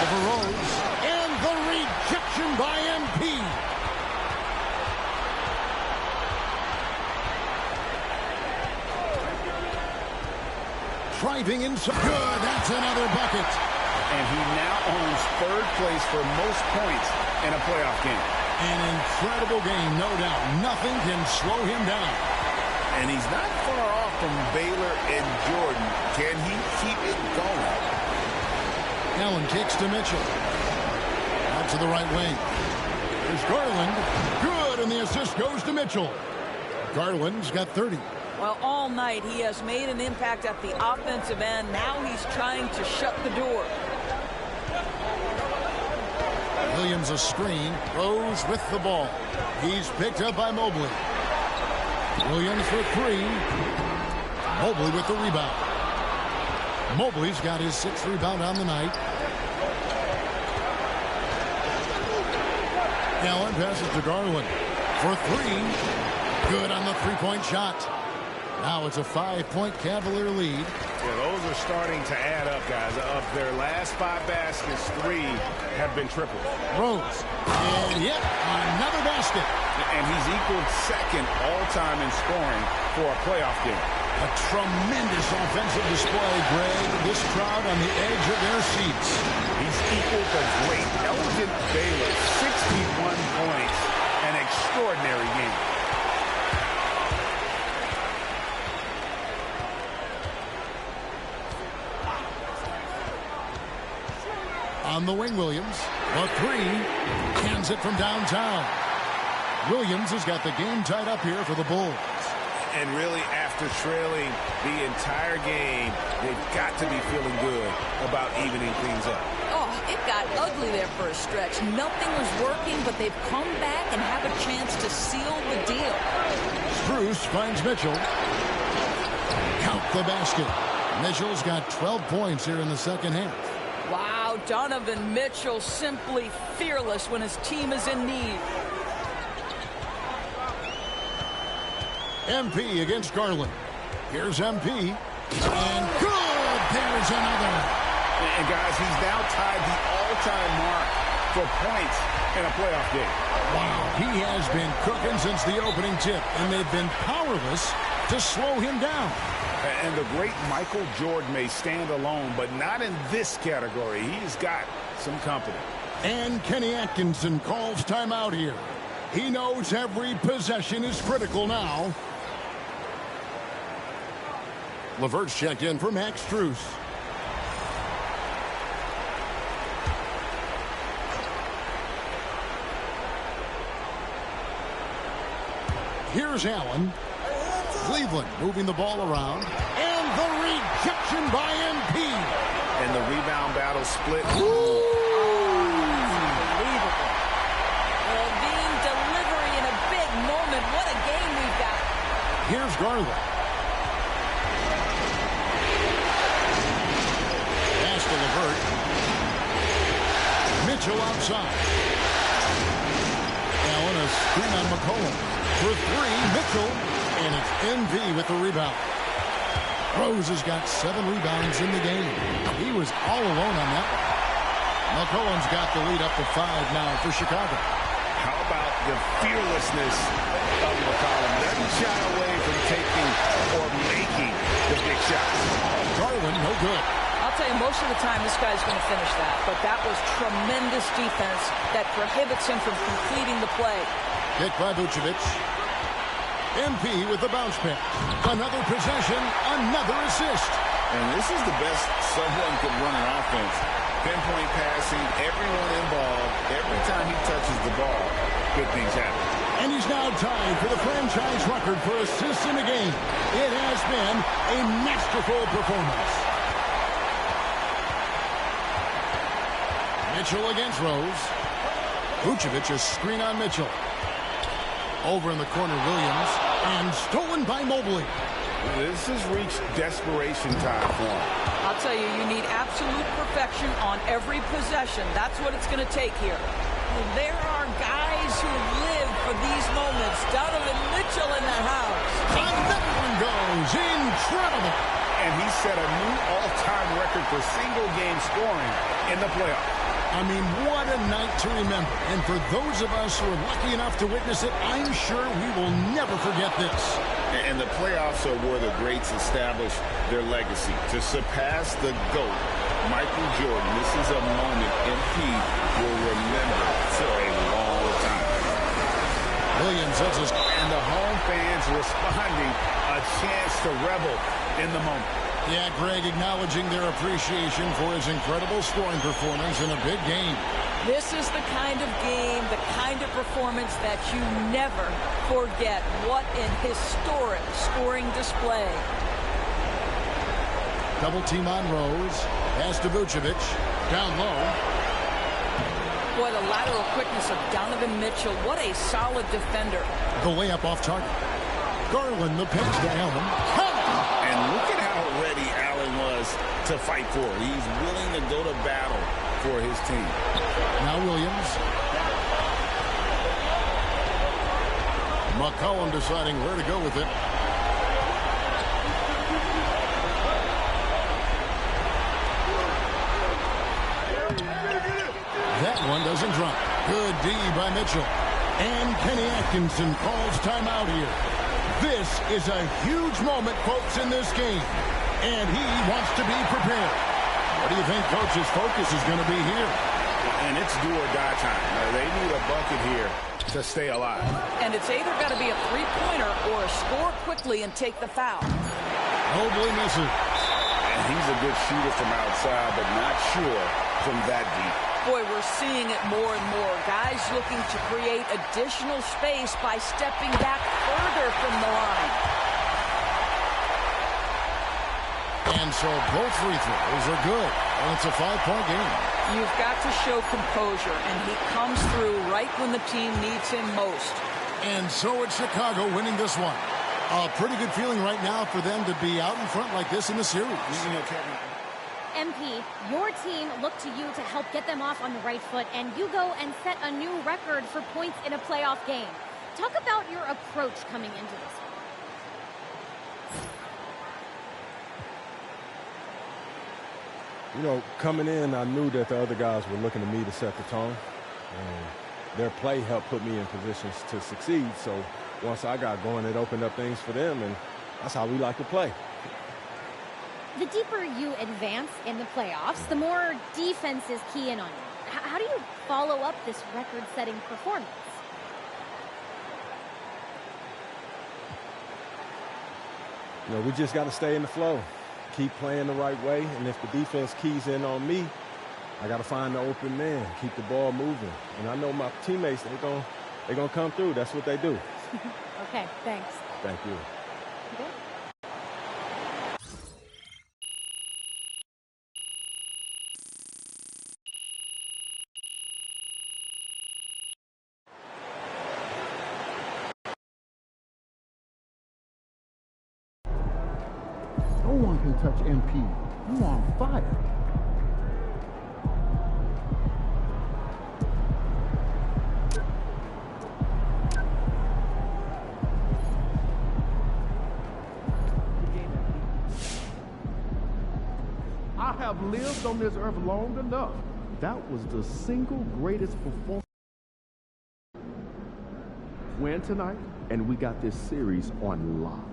Over Rose. And the rejection by MP. Driving inside. Good. That's another bucket. And he now owns 3rd place for most points in a playoff game. An incredible game, no doubt. Nothing can slow him down. And he's not far off from Baylor and Jordan. Can he keep it going? Allen kicks to Mitchell. Out to the right wing. There's Garland. Good good, and the assist goes to Mitchell. Garland's got 30. Well, all night he has made an impact at the offensive end. Now he's trying to shut the door. Williams a screen. Rose with the ball. He's picked up by Mobley. Williams for three. Mobley with the rebound. Mobley's got his 6th rebound on the night. Allen passes to Garland for three. Good on the three-point shot. Now it's a 5-point Cavalier lead. Yeah, those are starting to add up, guys. Of their last 5 baskets, 3 have been triple. Rose. And yet another basket. And he's equaled 2nd all-time in scoring for a playoff game. A tremendous offensive display, Greg. This crowd on the edge of their seats. He's equaled the great Elgin Baylor. 61 points. An extraordinary game. On the wing, Williams. The three. Cans it from downtown. Williams has got the game tied up here for the Bulls. And really, after trailing the entire game, they've got to be feeling good about evening things up. Oh, it got ugly there for a stretch. Nothing was working, but they've come back and have a chance to seal the deal. Strus finds Mitchell. Count the basket. Mitchell's got 12 points here in the second half. Wow, Donovan Mitchell simply fearless when his team is in need. MP against Garland. Here's MP. And good! There's another. And guys, he's now tied the all-time mark for points in a playoff game. Wow, he has been cooking since the opening tip, and they've been powerless to slow him down. And the great Michael Jordan may stand alone, but not in this category. He's got some company. And Kenny Atkinson calls timeout here. He knows every possession is critical now. LeVert's checked in for Max Strus. Here's Allen. Cleveland moving the ball around. And the rejection by MP. And the rebound battle split. Unbelievable. Being delivery in a big moment. What a game we've got. Here's Garland. Pass to LeVert. Mitchell outside. Allen a screen on McCollum. For three, Mitchell. And it's MV with the rebound. Rose has got 7 rebounds in the game. He was all alone on that one. McCollum's got the lead up to 5 now for Chicago. How about the fearlessness of McCollum? Doesn't shy away from taking or making the big shots. Garland, no good. I'll tell you, most of the time this guy's going to finish that. But that was tremendous defense that prohibits him from completing the play. Hit by Vucevic. MP with the bounce pass. Another possession, another assist. And this is the best someone could run an offense. Pinpoint passing, everyone involved. Every time he touches the ball, good things happen. And he's now tied for the franchise record for assists in a game. It has been a masterful performance. Mitchell against Rose. Vucevic a screen on Mitchell. Over in the corner, Williams. And stolen by Mobley. This has reached desperation time for him. I'll tell you, you need absolute perfection on every possession. That's what it's going to take here. There are guys who live for these moments. Donovan Mitchell in the house. Another one goes. Incredible. And he set a new all-time record for single-game scoring in the playoffs. I mean, what a night to remember. And for those of us who are lucky enough to witness it, I'm sure we will never forget this. And the playoffs are where the greats establish their legacy. To surpass the GOAT, Michael Jordan, this is a moment MP will remember for a long time. Williams hits his... And the home fans responding, a chance to revel in the moment. Yeah, Greg acknowledging their appreciation for his incredible scoring performance in a big game. This is the kind of game, the kind kind of performance that you never forget. What an historic scoring display. Double team on Rose. Pass to Vucevic. Down low. Boy, the lateral quickness of Donovan Mitchell. What a solid defender. The layup off target. Garland the pitch to Allen. And look at how ready Allen was to fight for it. He's willing to go to battle for his team. Now Williams. McCollum deciding where to go with it. That one doesn't drop. Good D by Mitchell. And Kenny Atkinson calls timeout here. This is a huge moment, folks, in this game. And he wants to be prepared. What do you think Coach's focus is going to be here? And it's do or die time. They need a bucket here to stay alive. And it's either got to be a three-pointer or score quickly and take the foul. Mobley misses. And he's a good shooter from outside, but not sure from that deep. Boy, we're seeing it more and more. Guys looking to create additional space by stepping back further from the line. And so both free throws are good. And it's a 5-point game. You've got to show composure, and he comes through right when the team needs him most. And so it's Chicago winning this one. A pretty good feeling right now for them to be out in front like this in the series. MP, your team looked to you to help get them off on the right foot, and you go and set a new record for points in a playoff game. Talk about your approach coming into this one. You know, coming in, I knew that the other guys were looking to me to set the tone. And their play helped put me in positions to succeed. So once I got going, it opened up things for them, and that's how we like to play. The deeper you advance in the playoffs, the more defense is key in on you. How do you follow up this record-setting performance? You know, we just got to stay in the flow, keep playing the right way, and if the defense keys in on me, I got to find the open man, keep the ball moving. And I know my teammates, they're gonna come through. That's what they do. Okay, thanks. Thank you. Okay. No one can touch MP. You on fire. I have lived on this earth long enough. That was the single greatest performance. Win tonight, and we got this series on lock.